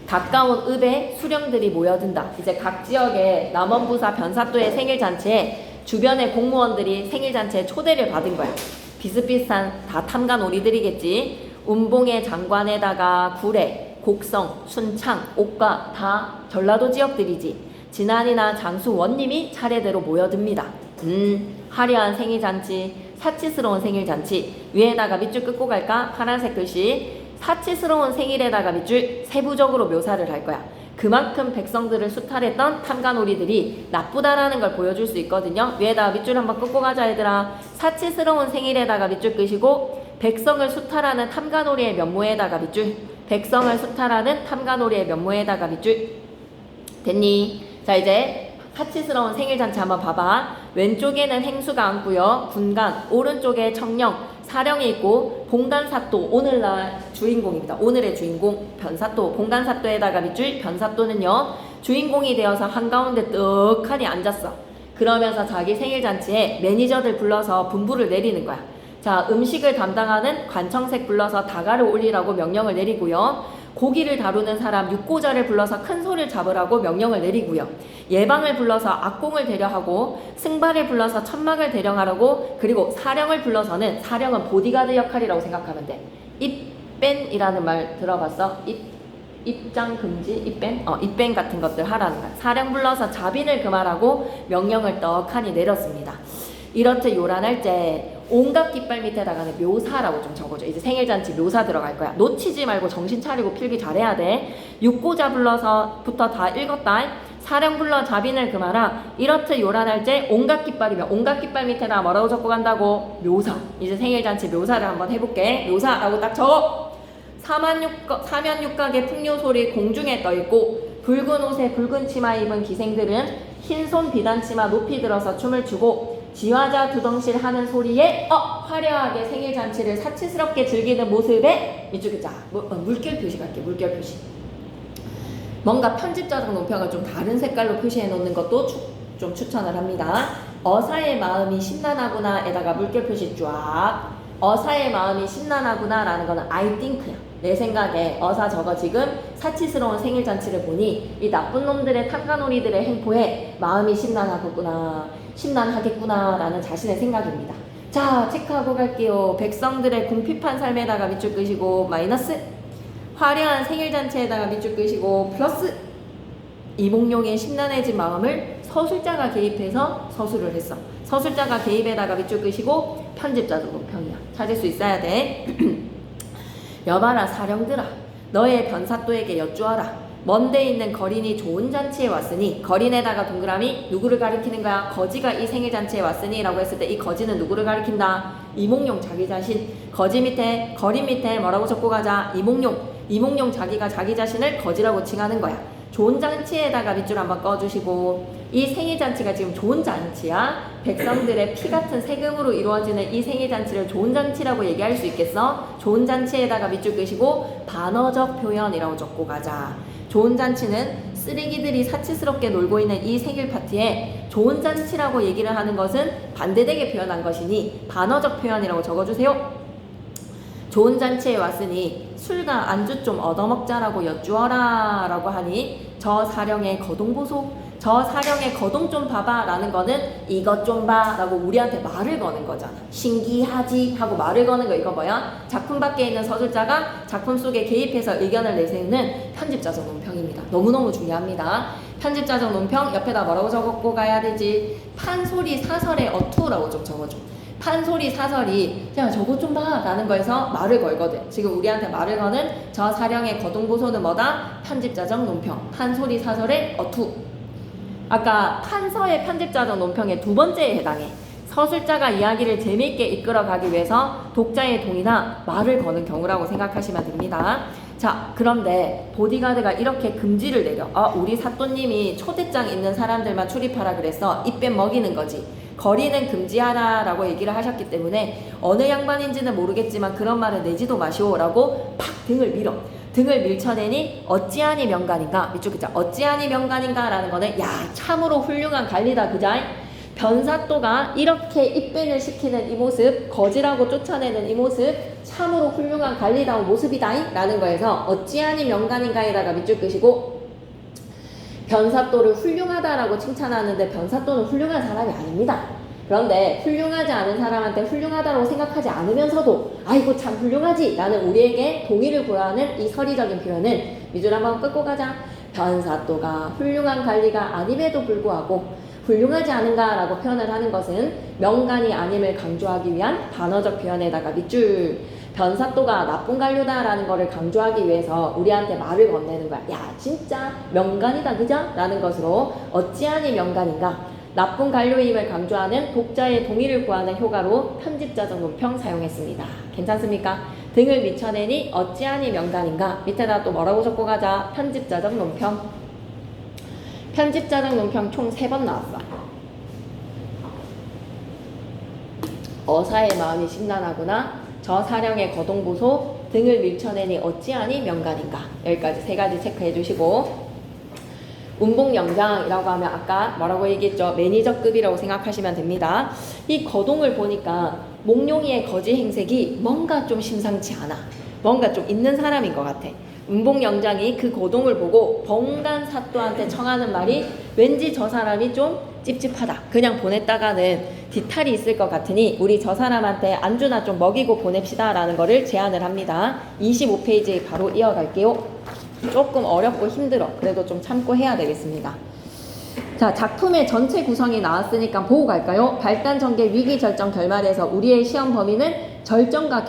가까운 읍에 수령들이 모여든다. 이제 각 지역의 남원부사 변사또의 생일잔치에 주변의 공무원들이 생일잔치에 초대를 받은 거야. 비슷비슷한 다 탐관오리들이겠지. 운봉의 장관에다가 구례, 곡성, 순창, 옥가 다 전라도 지역들이지. 진안이나 장수 원님이 차례대로 모여듭니다. 화려한 생일잔치, 사치스러운 생일잔치. 위에다가 밑줄 끄고 갈까? 파란색 글씨. 사치스러운 생일에다가 밑줄 세부적으로 묘사를 할 거야. 그만큼 백성들을 수탈했던 탐관오리들이 나쁘다라는 걸 보여줄 수 있거든요. 위에다가 밑줄 한번 끄고 가자 얘들아. 사치스러운 생일에다가 밑줄 끄시고 백성을 수탈하는 탐관오리의 면모에다가 밑줄. 백성을 수탈하는 탐관오리의 면모에다가 밑줄. 됐니? 자 이제 사치스러운 생일잔치 한번 봐봐. 왼쪽에는 행수가 앉고요. 군간, 오른쪽에 청령, 사령이 있고 봉간사또, 오늘날 주인공입니다. 오늘의 주인공 변사또, 봉간사또에다가 밑줄. 변사또는요 주인공이 되어서 한가운데 떡하니 앉았어. 그러면서 자기 생일잔치에 매니저들 불러서 분부를 내리는 거야. 자 음식을 담당하는 관청색 불러서 다가를 올리라고 명령을 내리고요. 고기를 다루는 사람 육고자를 불러서 큰 소를 잡으라고 명령을 내리고요. 예방을 불러서 악공을 대령하고 승발을 불러서 천막을 대령하라고 그리고 사령을 불러서는 사령은 보디가드 역할이라고 생각하면 돼. 입밴이라는 말 들어봤어? 입장 금지? 입밴 같은 것들 하라는 거야. 사령 불러서 자빈을 금하라고 명령을 떡하니 내렸습니다. 이렇듯 요란할 때 온갖 깃발 밑에다가는 묘사라고 좀 적어줘. 이제 생일잔치 묘사 들어갈 거야. 놓치지 말고 정신 차리고 필기 잘해야 돼. 육고자 불러서부터 다 읽었다. 사령 불러 자빈을 금하라. 이렇듯 요란할 때 온갖 깃발이면 온갖 깃발 밑에다 뭐라고 적고 간다고? 묘사. 이제 생일잔치 묘사를 한번 해볼게. 묘사라고 딱 적어. 사면육각의 풍요소리 공중에 떠있고 붉은 옷에 붉은 치마 입은 기생들은 흰손 비단치마 높이 들어서 춤을 추고 지화자 두덩실 하는 소리에 화려하게 생일잔치를 사치스럽게 즐기는 모습에 이쪽에 자 물결 표시 갈게. 물결 표시. 뭔가 편집자적 논평을 좀 다른 색깔로 표시해 놓는 것도 좀 추천을 합니다. 어사의 마음이 심란하구나에다가 물결 표시 쫙. 어사의 마음이 심란하구나 라는 거는 I think야. 내 생각에 어사 저거 지금 사치스러운 생일잔치를 보니 이 나쁜 놈들의 탕가놀이들의 행포에 마음이 심란하겠구나 라는 자신의 생각입니다. 자, 체크하고 갈게요. 백성들의 궁핍한 삶에다가 밑줄 끄시고 마이너스, 화려한 생일잔치에다가 밑줄 끄시고 플러스, 이몽룡의 심란해진 마음을 서술자가 개입해서 서술을 했어. 서술자가 개입에다가 밑줄 끄시고 편집자도 논평이야. 찾을 수 있어야 돼. 여봐라 사령들아, 너의 변사또에게 여쭈어라. 먼데 있는 거린이 좋은 잔치에 왔으니, 거린에다가 동그라미 누구를 가리키는 거야? 거지가 이 생일잔치에 왔으니 라고 했을 때 이 거지는 누구를 가리킨다? 이몽룡 자기 자신. 거지 밑에 거린 밑에 뭐라고 적고 가자? 이몽룡 자기가 자기 자신을 거지라고 칭하는 거야. 좋은 잔치에다가 밑줄 한번 꺼주시고, 이 생일잔치가 지금 좋은 잔치야. 백성들의 피 같은 세금으로 이루어지는 이 생일잔치를 좋은 잔치라고 얘기할 수 있겠어? 좋은 잔치에다가 밑줄 끄시고 반어적 표현이라고 적고 가자. 좋은 잔치는 쓰레기들이 사치스럽게 놀고 있는 이 생일 파티에 좋은 잔치라고 얘기를 하는 것은 반대되게 표현한 것이니 반어적 표현이라고 적어주세요. 좋은 잔치에 왔으니 술과 안주 좀 얻어먹자라고 여쭈어라 라고 하니 저 사령의 거동 보소, 저 사령의 거동 좀 봐봐 라는 거는 이것 좀 봐 라고 우리한테 말을 거는 거잖아. 신기하지 하고 말을 거는 거. 이거 뭐야? 작품 밖에 있는 서술자가 작품 속에 개입해서 의견을 내세우는 편집자적 논평입니다. 너무너무 중요합니다. 편집자적 논평 옆에다 뭐라고 적고 가야 되지? 판소리 사설의 어투라고 좀 적어줘. 판소리 사설이 야 저거 좀 봐 라는 거에서 말을 걸거든. 지금 우리한테 말을 거는 저 사령의 거동보소는 뭐다? 편집자적 논평. 판소리 사설의 어투. 아까 판서의 편집자적 논평의 두 번째에 해당해. 서술자가 이야기를 재미있게 이끌어가기 위해서 독자의 동의나 말을 거는 경우라고 생각하시면 됩니다. 자, 그런데 보디가드가 이렇게 금지를 내려. 우리 사또님이 초대장 있는 사람들만 출입하라 그랬어. 입뱀 먹이는 거지. 거리는 금지하라 라고 얘기를 하셨기 때문에 어느 양반인지는 모르겠지만 그런 말을 내지도 마시오 라고 팍 등을 밀어. 등을 밀쳐내니 어찌하니 명간인가. 이쪽 있자. 어찌하니 명간인가 라는 거는 야 참으로 훌륭한 관리다 그자. 변사또가 이렇게 입변을 시키는 이 모습, 거지라고 쫓아내는 이 모습 참으로 훌륭한 관리다운 모습이다 라는 거에서 어찌하니 명간인가에다가 밑줄 끄시고 변사또를 훌륭하다라고 칭찬하는데 변사또는 훌륭한 사람이 아닙니다. 그런데 훌륭하지 않은 사람한테 훌륭하다고 생각하지 않으면서도 아이고 참 훌륭하지 라는 우리에게 동의를 구하는 이 서리적인 표현은 밑줄 한번 끊고 가자. 변사또가 훌륭한 관리가 아님에도 불구하고 훌륭하지 않은가 라고 표현을 하는 것은 명간이 아님을 강조하기 위한 단어적 표현에다가 밑줄. 변사또가 나쁜 관료다 라는 거를 강조하기 위해서 우리한테 말을 건네는 거야. 야 진짜 명간이다 그죠? 라는 것으로 어찌하니 명간인가. 나쁜 관료임을 강조하는 독자의 동의를 구하는 효과로 편집자적 논평 사용했습니다. 괜찮습니까? 등을 미쳐내니 어찌하니 명간인가. 밑에다 또 뭐라고 적고 가자. 편집자적 논평. 편집자적 논평 총 3번 나왔어. 어사의 마음이 심란하구나. 저 사령의 거동보소, 등을 밀쳐내니 어찌하니 명간인가. 여기까지 3가지 체크해 주시고, 운봉영장이라고 하면 아까 뭐라고 얘기했죠? 매니저급이라고 생각하시면 됩니다. 이 거동을 보니까 몽룡이의 거지 행색이 뭔가 좀 심상치 않아. 뭔가 좀 있는 사람인 것 같아. 운봉영장이 그 고동을 보고 범간사또한테 청하는 말이 왠지 저 사람이 좀 찝찝하다. 그냥 보냈다가는 뒤탈이 있을 것 같으니 우리 저 사람한테 안주나 좀 먹이고 보냅시다 라는 거를 제안을 합니다. 25페이지 바로 이어갈게요. 조금 어렵고 힘들어. 그래도 좀 참고 해야 되겠습니다. 자, 작품의 전체 구성이 나왔으니까 보고 갈까요? 발단, 전개, 위기, 절정, 결말에서 우리의 시험 범위는 절정과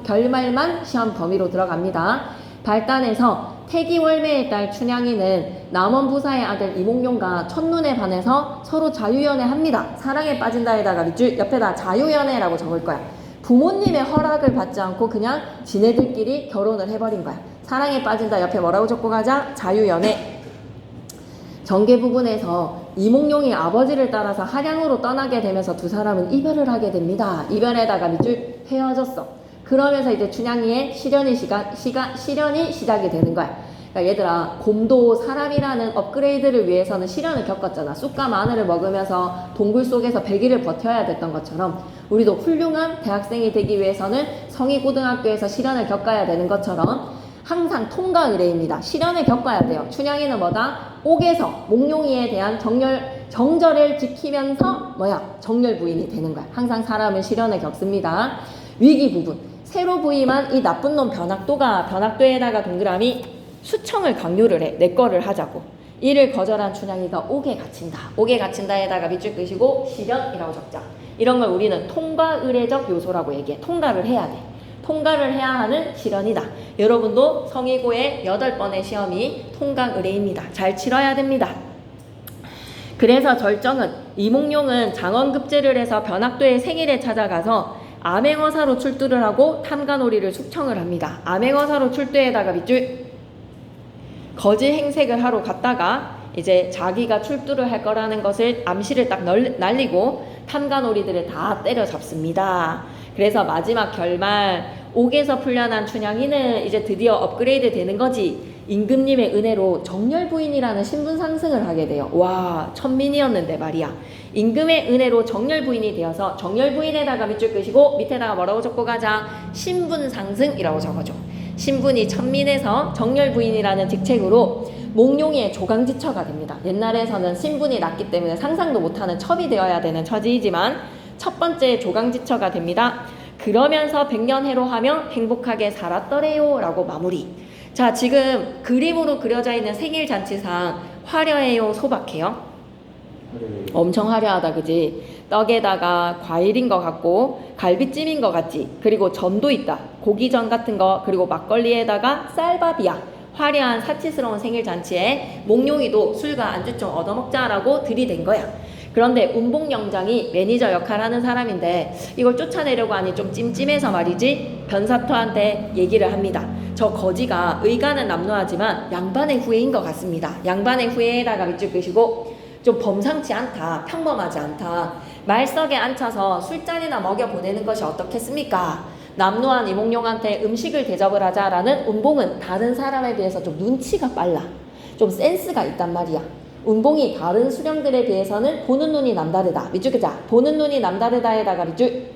결말만 시험 범위로 들어갑니다. 발단에서 태기월매의 딸 춘향이는 남원부사의 아들 이몽룡과 첫눈에 반해서 서로 자유연애합니다. 사랑에 빠진다에다가 밑줄 옆에다 자유연애라고 적을 거야. 부모님의 허락을 받지 않고 그냥 지네들끼리 결혼을 해버린 거야. 사랑에 빠진다 옆에 뭐라고 적고 가자? 자유연애. 전개 부분에서 이몽룡이 아버지를 따라서 한양으로 떠나게 되면서 두 사람은 이별을 하게 됩니다. 이별에다가 밑줄 헤어졌어. 그러면서 이제 춘향이의 시련이 시작이 되는 거야. 그러니까 얘들아, 곰도 사람이라는 업그레이드를 위해서는 시련을 겪었잖아. 쑥과 마늘을 먹으면서 동굴 속에서 100일을 버텨야 됐던 것처럼 우리도 훌륭한 대학생이 되기 위해서는 성희고등학교에서 시련을 겪어야 되는 것처럼 항상 통과 의례입니다. 시련을 겪어야 돼요. 춘향이는 뭐다? 옥에서 몽룡이에 대한 정절을 지키면서 정열 부인이 되는 거야. 항상 사람은 시련을 겪습니다. 위기 부분. 새로 부임한 이 나쁜 놈 변학도에다가 동그라미 수청을 강요를 해. 내 거를 하자고. 이를 거절한 춘향이가 옥에 갇힌다. 옥에 갇힌다에다가 밑줄 끄시고 시련이라고 적자. 이런 걸 우리는 통과 의례적 요소라고 얘기해. 통과를 해야 돼. 통과를 해야 하는 시련이다. 여러분도 성희고의 8번의 시험이 통과 의례입니다. 잘 치러야 됩니다. 그래서 절정은 이몽룡은 장원급제를 해서 변학도의 생일에 찾아가서 암행어사로 출두를 하고 탐관오리를 숙청을 합니다. 암행어사로 출두에다가 밑줄 거지 행색을 하러 갔다가 이제 자기가 출두를 할 거라는 것을 암시를 딱 날리고 탐관오리들을 다 때려잡습니다. 그래서 마지막 결말 옥에서 풀려난 춘향이는 이제 드디어 업그레이드 되는 거지. 임금님의 은혜로 정열부인이라는 신분 상승을 하게 돼요. 와, 천민이었는데 말이야. 임금의 은혜로 정열부인이 되어서 정열부인에다가 밑줄 끄시고 밑에다가 뭐라고 적고 가자? 신분 상승이라고 적어줘. 신분이 천민에서 정열부인이라는 직책으로 몽룡이의 조강지처가 됩니다. 옛날에서는 신분이 낮기 때문에 상상도 못하는 첩이 되어야 되는 처지이지만 첫 번째 조강지처가 됩니다. 그러면서 백년해로하며 행복하게 살았더래요 라고 마무리. 자, 지금 그림으로 그려져 있는 생일잔치상 화려해요, 소박해요? 엄청 화려하다, 그지? 떡에다가 과일인 것 같고 갈비찜인 것 같지? 그리고 전도 있다. 고기전 같은 거, 그리고 막걸리에다가 쌀밥이야. 화려한 사치스러운 생일잔치에 몽룡이도 술과 안주 좀 얻어먹자라고 들이댄 거야. 그런데 운봉영장이 매니저 역할하는 사람인데 이걸 쫓아내려고 하니 좀 찜찜해서 말이지 변사토한테 얘기를 합니다. 저 거지가 의가는 남루하지만 양반의 후예인 것 같습니다. 양반의 후예에다가 밑줄 끄시고 좀 범상치 않다. 평범하지 않다. 말석에 앉혀서 술잔이나 먹여 보내는 것이 어떻겠습니까? 남루한 이몽룡한테 음식을 대접을 하자라는 운봉은 다른 사람에 비해서 좀 눈치가 빨라. 좀 센스가 있단 말이야. 운봉이 다른 수령들에 비해서는 보는 눈이 남다르다. 밑줄 끄자. 보는 눈이 남다르다에다가 밑줄.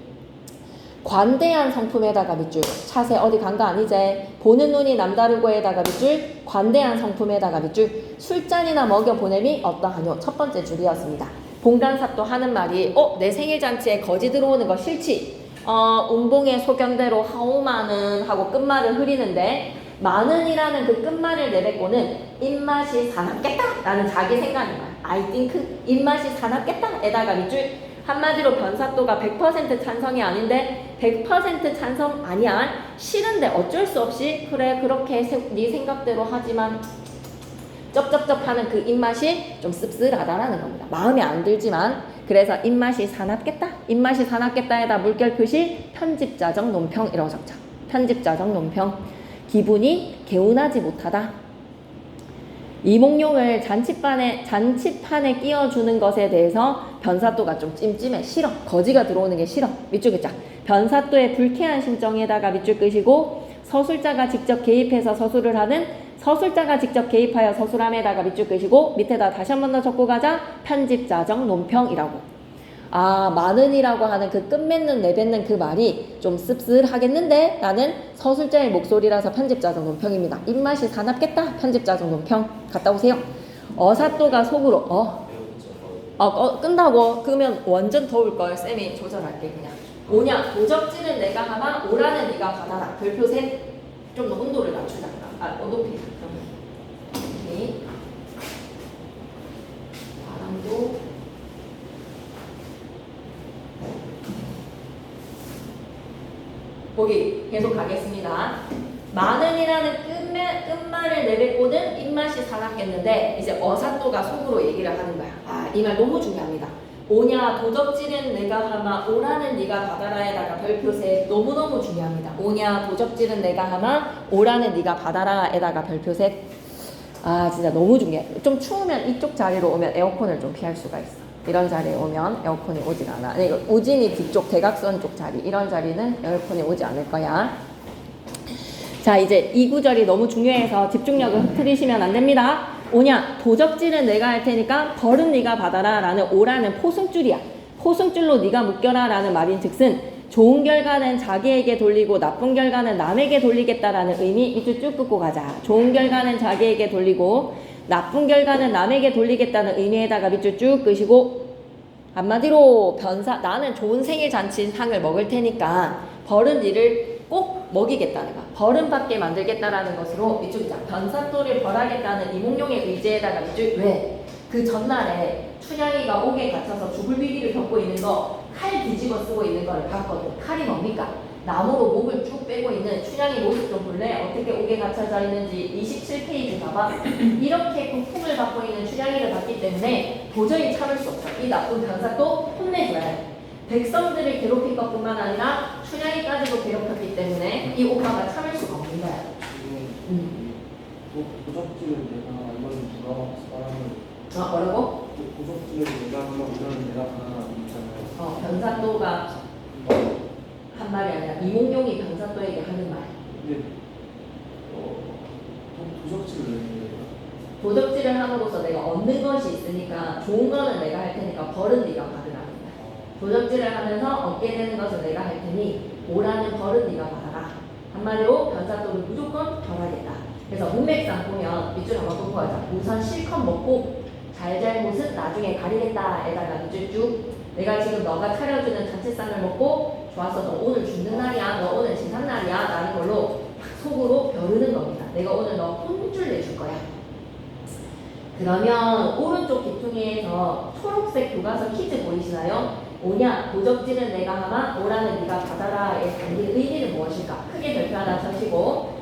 관대한 성품에다가 밑줄. 차세 어디 간 거 아니지? 보는 눈이 남다르고에다가 밑줄. 관대한 성품에다가 밑줄. 술잔이나 먹여 보냄이 어떠하뇨? 첫 번째 줄이었습니다. 봉단사또 하는 말이 내 생일잔치에 거지 들어오는 거 싫지? 운봉의 소견대로 하오마는 하고 끝말을 흐리는데 많은이라는 그 끝말을 내뱉고는 입맛이 사납겠다 라는 자기 생각인 거야. I think 입맛이 사납겠다 에다가 밑줄. 한마디로 변사또가 100% 찬성이 아닌데 100% 찬성 아니야. 싫은데 어쩔 수 없이 그래 그렇게 네 생각대로 하지만 쩝쩝쩝 하는 그 입맛이 좀 씁쓸하다라는 겁니다. 마음에 안 들지만 그래서 입맛이 사납겠다. 입맛이 사납겠다에다 물결 표시 편집자적 논평이라고 적자. 편집자적 논평. 기분이 개운하지 못하다. 이몽룡을 잔치판에 끼워주는 것에 대해서 변사또가 좀 찜찜해. 싫어. 거지가 들어오는 게 싫어. 밑줄 긋자. 변사또의 불쾌한 심정에다가 밑줄 끄시고 서술자가 직접 개입해서 서술을 하는 서술자가 직접 개입하여 서술함에다가 밑줄 끄시고 밑에다 다시 한 번 더 적고 가자. 편집자적 논평이라고. 아, 많은이라고 하는 그 끝맺는 내뱉는 그 말이 좀 씁쓸하겠는데? 라는 서술자의 목소리라서 편집자적 논평입니다. 입맛이 사납겠다? 편집자적 논평. 갔다 오세요. 어사또가 속으로 끈다고? 그러면 완전 더울걸. 쌤이 조절할게 그냥. 오냐? 도적질은 내가 하나 오라는 네가 받아라. 별표 셋. 좀 더 온도를 낮추자. 높이. 오케이. 바람도 거기 계속 가겠습니다. 많은이라는 끝말을 내뱉고는 입맛이 사납겠는데 이제 어사또가 속으로 얘기를 하는 거야. 아, 이 말 너무 중요합니다. 오냐 도적질은 내가 하마 오라는 네가 받아라에다가 별표 셋. 너무너무 중요합니다. 오냐 도적질은 내가 하마 오라는 네가 받아라에다가 별표 셋. 아 진짜 너무 중요해. 좀 추우면 이쪽 자리로 오면 에어컨을 좀 피할 수가 있어. 이런 자리에 오면 에어컨이 오질 않아. 우진이 뒤쪽 대각선 쪽 자리 이런 자리는 에어컨이 오지 않을 거야. 자 이제 이 구절이 너무 중요해서 집중력을 흐트리시면 안 됩니다. 오냐 도적질은 내가 할 테니까 벌은 네가 받아라 라는 오라는 포승줄이야. 포승줄로 네가 묶여라 라는 말인즉슨 좋은 결과는 자기에게 돌리고 나쁜 결과는 남에게 돌리겠다라는 의미. 밑줄 쭉 긋고 가자. 좋은 결과는 자기에게 돌리고 나쁜 결과는 남에게 돌리겠다는 의미에다가 밑줄 쭉 끄시고 한마디로 나는 좋은 생일 잔치 상을 먹을 테니까 벌은 니를 꼭 먹이겠다는 거야. 벌은 받게 만들겠다라는 것으로 밑줄이자. 변사또를 벌하겠다는 이몽룡의 의지에다가 밑줄. 왜? 그 전날에 춘향이가 옥에 갇혀서 죽을 위기를 겪고 있는 거 칼 뒤집어 쓰고 있는 거를 봤거든. 칼이 뭡니까? 나무로 목을 쭉 빼고 있는 춘향이 모습 좀 볼래? 어떻게 옥에 갇혀져 있는지 27페이지 봐봐. 이렇게 고통을 받고 있는 춘향이를 봤기 때문에 도저히 참을 수 없어. 이 나쁜 변사또 혼내줘야 해. 백성들을 괴롭힌 것뿐만 아니라 춘향이까지도 괴롭혔기 때문에 이 오빠가 참을 수가 없는 거야. 도적질을 내가 이거는 누가 말하는 뭐라고? 도적질을 내가 하나 이거는 내가 하나 있잖아요. 변사또가 한 말이 아니라 이몽룡이 변사또에게 하는 말. 근데 도적질을 왜 해요? 도적질을 함으로써 내가 얻는 것이 있으니까 좋은 거는 내가 할 테니까 벌은 네가 받으라는 거야. 도적질을 하면서 얻게 되는 것을 내가 할 테니 오라는 벌은 네가 받아라. 한마디로 변사또를 무조건 벌하겠다. 그래서 문맥상 보면 밑줄 한번 긋고 하자. 우선 실컷 먹고 잘잘못은 나중에 가리겠다에다가 밑줄 쭉. 내가 지금 너가 차려주는 잔치상을 먹고 좋았어. 너 오늘 죽는 날이야. 너 오늘 진상날이야. 라는 걸로 속으로 벼르는 겁니다. 내가 오늘 너 혼줄 내줄 거야. 그러면 오른쪽 기퉁이에서 초록색 교과서 퀴즈 보이시나요? 오냐 도적질은 내가 하마 오라는 네가 받아라의 담긴 의미는 무엇일까? 크게 별표 하나 쳐시고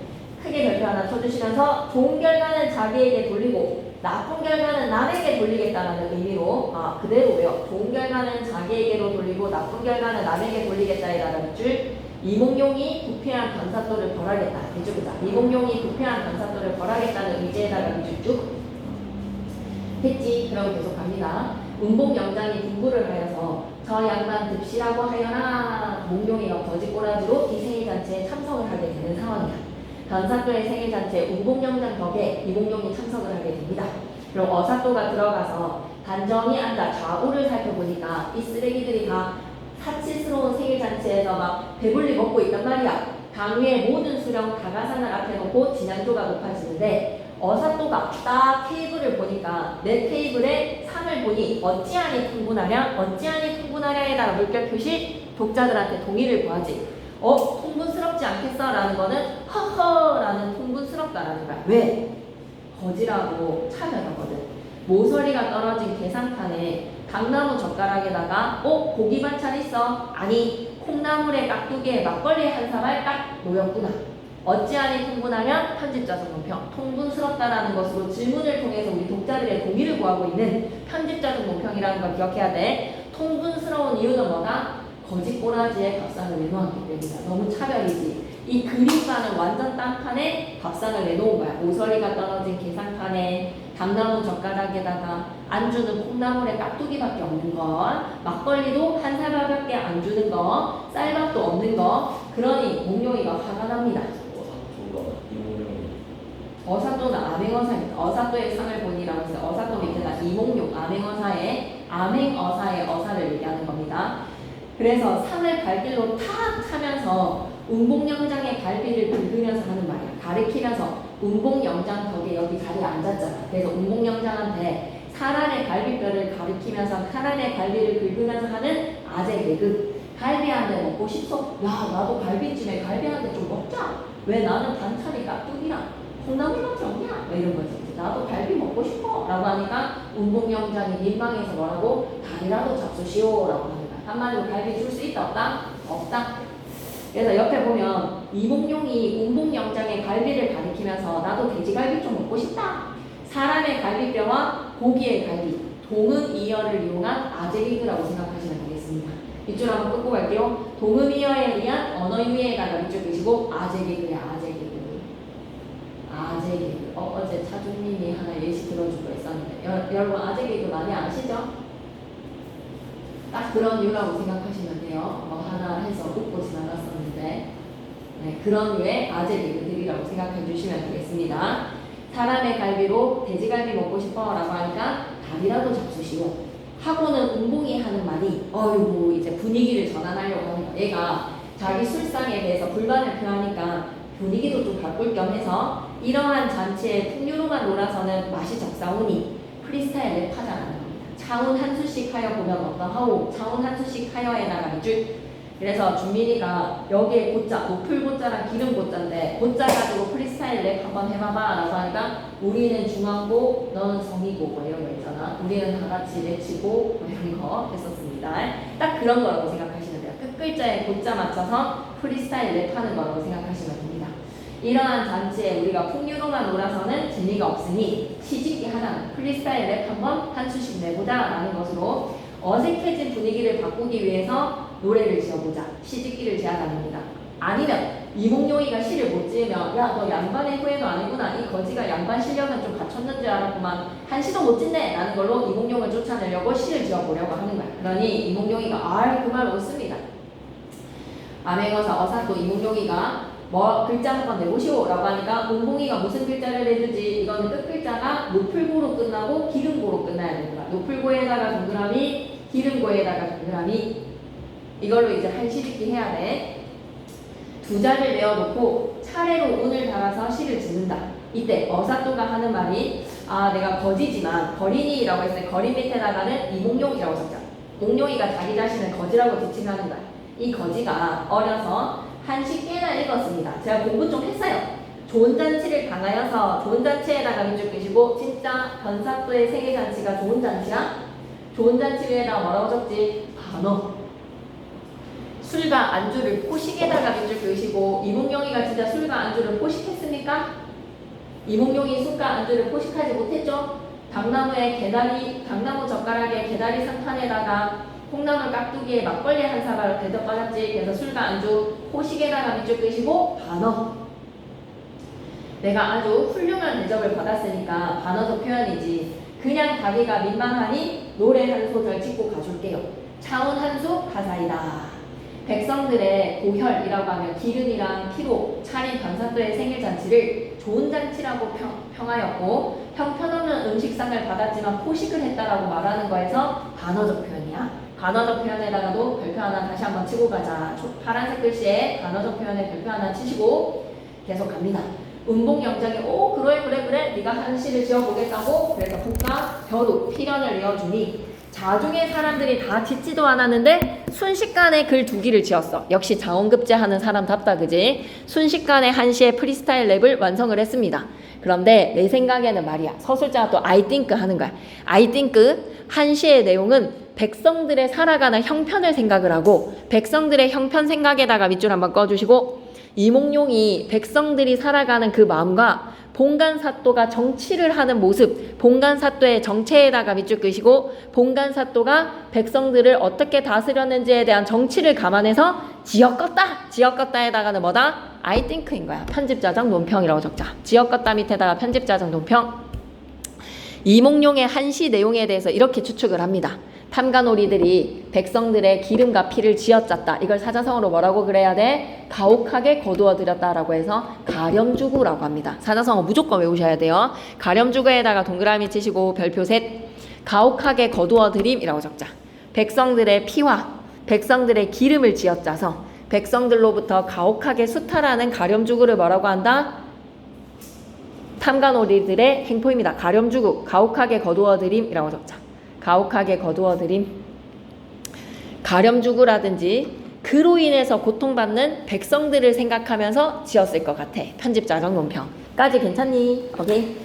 크게 별표 하나 쳐주시면서 좋은 결과는 자기에게 돌리고 나쁜 결과는 남에게 돌리겠다라는 의미로 그대로요. 좋은 결과는 자기에게로 돌리고 나쁜 결과는 남에게 돌리겠다라는 줄. 이몽룡이 부패한 변사또를 벌하겠다. 이쪽이다. 이몽룡이 부패한 변사또를 벌하겠다는 의지에다가 밑줄 쭉 했지. 그럼 계속 갑니다. 운봉영장이 분부를 하여서 저 양반 듭시라고 하여라. 몽룡이가 거짓꼬라지로 이 생일잔치에 참석을 하게 되는 상황이야. 변사또의 생일잔치에 운봉영장 덕에 이몽룡이 참석을 하게 됩니다. 그럼 어사또가 들어가서 단정히 앉아 좌우를 살펴보니까 이 쓰레기들이 다 사치스러운 생일잔치에서 막 배불리 먹고 있단 말이야. 강 위에 모든 수령 다가산을 앞에 놓고 진양조가 높아지는데 어사또가 딱 테이블을 보니까 내 테이블에 상을 보니 어찌하니 풍부하냐에다가 물결 표시 독자들한테 동의를 구하지. 통분스럽지 않겠어? 라는 거는 허허라는 통분스럽다라는 거야. 왜? 거지라고 차별하거든. 모서리가 떨어진 계산판에 당나무 젓가락에다가 고기 반찬 있어? 아니 콩나물에 깍두기에 막걸리 한 사발 딱 놓였구나. 어찌하니 통분하면 편집자적 논평. 통분스럽다라는 것으로 질문을 통해서 우리 독자들의 동의를 구하고 있는 편집자적 논평이라는 걸 기억해야 돼. 통분스러운 이유는 뭐다? 거짓꼬라지에 밥상을 내놓았기 때문이다. 너무 차별이지. 이 그림과는 완전 딴판에 밥상을 내놓은 거야. 모서리가 떨어진 계산판에 당나무 젓가락에다가 안주는 콩나물에 깍두기밖에 없는 거, 막걸리도 한 사발밖에 안 주는 거, 쌀밥도 없는 거. 그러니 몽룡이가 화가 납니다. 어사또는 암행어사입니다. 어사또의 상을 보니라고 해서 어사또 밑에다 이몽룡 암행어사의 암행어사의 어사를 얘기하는 겁니다. 그래서 산을 발길로 탁 차면서 운봉영장의 갈비를 긁으면서 하는 말이야. 가리키면서 운봉영장 덕에 여기 자리에 앉았잖아. 그래서 운봉영장한테 사란의 갈비뼈를 가리키면서 사란의 갈비를 긁으면서 하는 아재 개그. 갈비 한 대 먹고 싶어? 야, 나도 갈비찜에 갈비 한 대 좀 먹자. 왜 나는 반찬이 깍두기랑 콩나물밖에 없냐? 뭐 이런 거지. 나도 갈비 먹고 싶어. 라고 하니까 운봉영장이 민망해서 뭐라고? 다리라도 잡수시오. 라고 합니다. 한마디로 갈비 줄 수 있다 없다? 없다. 그래서 옆에 보면 이몽룡이 운봉영장의 갈비를 가리키면서 나도 돼지갈비 좀 먹고 싶다. 사람의 갈비뼈와 고기의 갈비, 동음이어를 이용한 아재개그라고 생각하시면 되겠습니다. 밑줄 한번 끊고 갈게요. 동음이어에 의한 언어유희에다가 밑줄 끄시고 아재개그야, 아재개그. 아재개그. 어제 차주님이 하나 예시 들어준 거 있었는데 여러분 아재개그 많이 아시죠? 딱 그런 이유라고 생각하시면 돼요. 뭐 하나 해서 웃고 지나갔었는데 네, 그런 류의 아재개그들이라고 생각해 주시면 되겠습니다. 사람의 갈비로 돼지갈비 먹고 싶어 라고 하니까 밥이라도 잡수시오. 하고는 운봉이 하는 말이 어이구 이제 분위기를 전환하려고 하는 거야. 얘가 자기 술상에 대해서 불만을 표하니까 분위기도 좀 바꿀 겸 해서 이러한 잔치에 풍류로만 놀아서는 맛이 적사오니 프리스타일 랩하자라는 겁니다. 차운 한 수씩 하여 보면 어떠하오? 차운 한 수씩 하여에다가 밑줄. 그래서 준민이가 여기에 고자, 높을 고자랑 기름 고자인데 고자 가지고 프리스타일 랩 한번 해봐봐 라고 하니까 우리는 중앙고 너는 성이고 뭐 이런 거 있잖아. 우리는 다 같이 외치고 뭐 이런 거 했었습니다. 딱 그런 거라고 생각하시면 돼요. 끝글자에 고자 맞춰서 프리스타일 랩 하는 거라고 생각하시면 됩니다. 이러한 잔치에 우리가 풍류로만 놀아서는 재미가 없으니 시집기 하나 프리스타일 랩 한번 한 수씩 내보자 라는 것으로 어색해진 분위기를 바꾸기 위해서 노래를 지어보자. 시집기를 제안합니다. 아니면 이몽룡이가 시를 못 지으면 야 너 양반의 후예도 아니구나. 이 거지가 양반 실력은 좀 갖췄는 줄 알았구만. 한 시도 못 짓네. 라는 걸로 이몽룡을 쫓아내려고 시를 지어보려고 하는 거야. 그러니 이몽룡이가 아이 그 말 옳습니다. 암행어사 어사또 이몽룡이가 뭐 글자 한번 내보시오 라고 하니까 운봉이가 무슨 글자를 내주지. 이거는 끝글자가 노풀고로 끝나고 기름고로 끝나야 됩니다. 노풀고에다가 동그라미 기름고에다가 동그라미 이걸로 이제 한 시집기 해야 돼. 두 자를 내어놓고 차례로 운을 달아서 시를 짓는다. 이때 어사또가 하는 말이 아 내가 거지지만 거린이라고 했을 때 거린 밑에다가는 이몽룡이라고 썼죠. 몽룡이가 자기 자신을 거지라고 지칭하는 거야. 이 거지가 어려서 한시 꽤나 읽었습니다. 제가 공부 좀 했어요. 좋은 잔치를 당하여서 좋은 잔치에다가 밑줄 끄시고 진짜 변사또의 생일잔치가 좋은 잔치야? 좋은 잔치 위에다 뭐라고 적지? 반어. 술과 안주를 포식에다가 밑줄 끄시고 이몽룡이가 진짜 술과 안주를 포식했습니까? 이몽룡이 술과 안주를 포식하지 못했죠? 당나무 젓가락에 개다리 상판에다가 콩나물 깍두기에 막걸리 한 사발을 대접받았지. 그래서 술과 안주 포식에다가 밑줄 끄시고 반어. 내가 아주 훌륭한 대접을 받았으니까 반어도 표현이지. 그냥 가기가 민망하니 노래 한 소절 짓고 가줄게요. 차운 한수 가사이다. 백성들의 고혈이라고 하면 기름이랑 피로 차린 변사또의 생일잔치를 좋은 잔치라고 평하였고 형편없는 음식상을 받았지만 포식을 했다라고 말하는 거에서 반어적 표현이야. 반어적 표현에다가도 별표 하나 다시 한번 치고 가자. 파란색 글씨에 반어적 표현에 별표 하나 치시고 계속 갑니다. 운봉영장이 오 그래 네가 한 시를 지어보겠다고. 그래서 국가 벼룩 필연을 이어주니 자중의 사람들이 다 짓지도 않았는데 순식간에 글 두 기를 지었어. 역시 자원급제 하는 사람답다 그지? 순식간에 한 시의 프리스타일 랩을 완성을 했습니다. 그런데 내 생각에는 말이야 서술자가 또 I think 하는 거야. I think 한 시의 내용은 백성들의 살아가는 형편을 생각을 하고 백성들의 형편 생각에다가 밑줄 한번 꺼주시고 이몽룡이 백성들이 살아가는 그 마음과 봉간사또가 정치를 하는 모습, 봉간사또의 정체에다가 밑줄 끄시고 봉간사또가 백성들을 어떻게 다스렸는지에 대한 정치를 감안해서 지역껐다에다가는 뭐다? I think인 거야. 편집자정 논평이라고 적자. 지역껐다 밑에다가 편집자정 논평. 이몽룡의 한시 내용에 대해서 이렇게 추측을 합니다. 탐관오리들이 백성들의 기름과 피를 쥐어짰다. 이걸 사자성어로 뭐라고 그래야 돼? 가혹하게 거두어들였다라고 해서 가렴주구라고 합니다. 사자성어 무조건 외우셔야 돼요. 가렴주구에다가 동그라미 치시고 별표 셋. 가혹하게 거두어 드림이라고 적자. 백성들의 피와 백성들의 기름을 지어짜서 백성들로부터 가혹하게 수탈하는 가렴주구를 뭐라고 한다? 탐관오리들의 행포입니다. 가렴주구, 가혹하게 거두어 드림이라고 적자. 가혹하게 거두어 드림. 가렴주구라든지 그로 인해서 고통받는 백성들을 생각하면서 지었을 것 같아. 편집자적 논평까지 괜찮니? 오케이?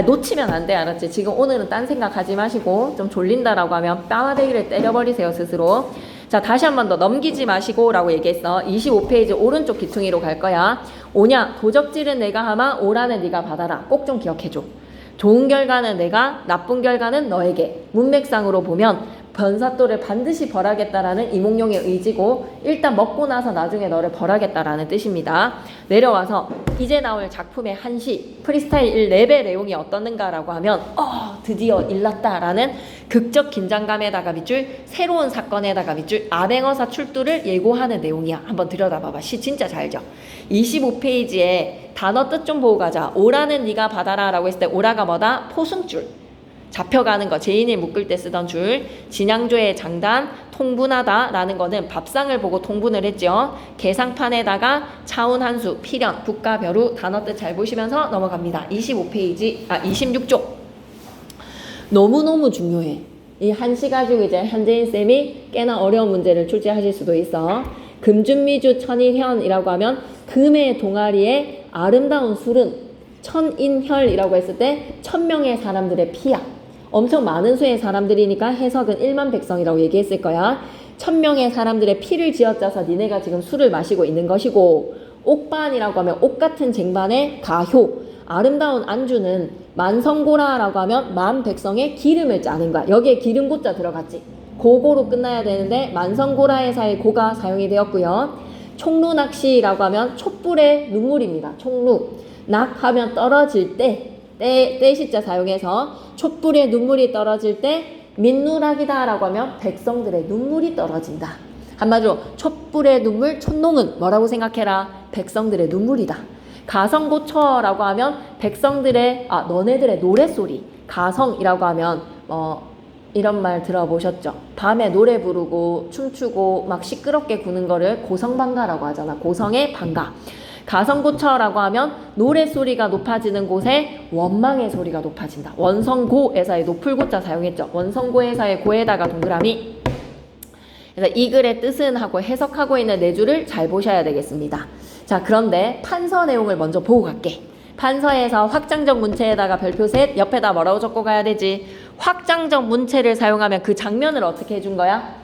놓치면 안 돼, 알았지? 지금 오늘은 딴 생각하지 마시고 좀 졸린다라고 하면 뺨아대기를 때려버리세요, 스스로. 자, 다시 한 번 더 넘기지 마시고 라고 얘기했어. 25페이지 오른쪽 귀퉁이로 갈 거야. 오냐, 도적질은 내가 하마, 오라는 네가 받아라. 꼭 좀 기억해줘. 좋은 결과는 내가, 나쁜 결과는 너에게. 문맥상으로 보면 변사또를 반드시 벌하겠다라는 이몽룡의 의지고 일단 먹고 나서 나중에 너를 벌하겠다라는 뜻입니다. 내려와서 이제 나올 작품의 한시 프리스타일 1랩의 내용이 어떻는가라고 하면 드디어 일났다라는 극적 긴장감에다가 밑줄 새로운 사건에다가 밑줄 아뱅어사 출두를 예고하는 내용이야. 한번 들여다봐봐. 시 진짜 잘죠. 25페이지에 단어 뜻 좀 보고 가자. 오라는 네가 받아라 라고 했을 때 오라가 뭐다? 포승줄. 잡혀가는 거, 제인을 묶을 때 쓰던 줄. 진양조의 장단, 통분하다 라는 거는 밥상을 보고 통분을 했죠. 계상판에다가 차운 한수, 필연, 국가별우 단어 뜻 잘 보시면서 넘어갑니다. 26쪽. 너무너무 중요해. 이 한시 가지고 이제 현재인 쌤이 꽤나 어려운 문제를 출제하실 수도 있어. 금준미주 천일현이라고 하면 금의 동아리에 아름다운 술은 천인혈이라고 했을 때 1000명의 사람들의 피야. 엄청 많은 수의 사람들이니까 해석은 1만 백성이라고 얘기했을 거야. 1000명의 사람들의 피를 지어짜서 니네가 지금 술을 마시고 있는 것이고, 옥반이라고 하면 옥 같은 쟁반의 가효, 아름다운 안주는 만성고라라고 하면 만 백성의 기름을 짜는 거야. 여기에 기름고자 들어갔지. 고고로 끝나야 되는데 만성고라에서의 고가 사용이 되었고요. 총루낚시라고 하면 촛불의 눈물입니다. 총루. 낙하면 떨어질 때 떼시자 사용해서 촛불의 눈물이 떨어질 때 민누락이다 라고 하면 백성들의 눈물이 떨어진다. 한마디로 촛불의 눈물, 촛농은 뭐라고 생각해라? 백성들의 눈물이다. 가성고처라고 하면 백성들의 너네들의 노랫소리. 가성이라고 하면 이런 말 들어보셨죠? 밤에 노래 부르고 춤추고 막 시끄럽게 구는 거를 고성방가라고 하잖아. 고성의 방가. 가성고처라고 하면 노랫소리가 높아지는 곳에 원망의 소리가 높아진다. 원성고에서의 높을고자 사용했죠. 원성고에서의 고에다가 동그라미. 그래서 이 글의 뜻은 하고 해석하고 있는 내주를 잘 보셔야 되겠습니다. 자, 그런데 판서 내용을 먼저 보고 갈게. 판서에서 확장적 문체에다가 별표 셋, 옆에다 뭐라고 적고 가야 되지? 확장적 문체를 사용하면 그 장면을 어떻게 해준 거야?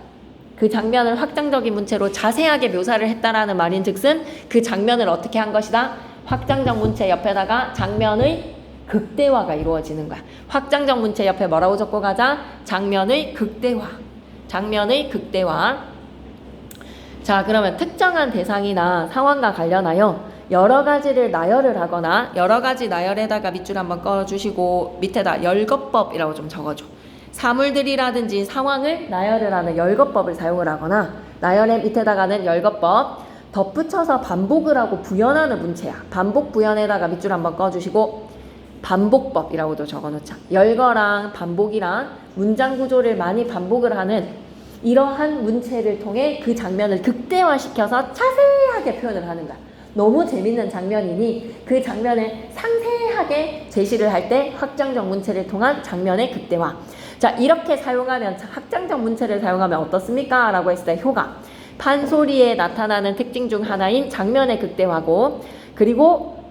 그 장면을 확장적인 문체로 자세하게 묘사를 했다라는 말인즉슨 그 장면을 어떻게 한 것이다? 확장적 문체 옆에다가 장면의 극대화가 이루어지는 거야. 확장적 문체 옆에 뭐라고 적고 가자? 장면의 극대화. 장면의 극대화. 자, 그러면 특정한 대상이나 상황과 관련하여 여러 가지를 나열을 하거나 여러 가지 나열에다가 밑줄 한번 꺼주시고 밑에다 열거법이라고 좀 적어줘. 사물들이라든지 상황을 나열을 하는 열거법을 사용을 하거나 나열의 밑에다가는 열거법, 덧붙여서 반복을 하고 부연하는 문체야. 반복 부연에다가 밑줄 한번 꺼주시고 반복법이라고도 적어놓자. 열거랑 반복이랑 문장 구조를 많이 반복을 하는 이러한 문체를 통해 그 장면을 극대화시켜서 자세하게 표현을 하는 거야. 너무 재밌는 장면이니 그 장면을 상세하게 제시를 할 때 확장적 문체를 통한 장면의 극대화. 자, 이렇게 사용하면 확장적 문체를 사용하면 어떻습니까? 라고 했을 때 효과. 판소리에 나타나는 특징 중 하나인 장면의 극대화고 그리고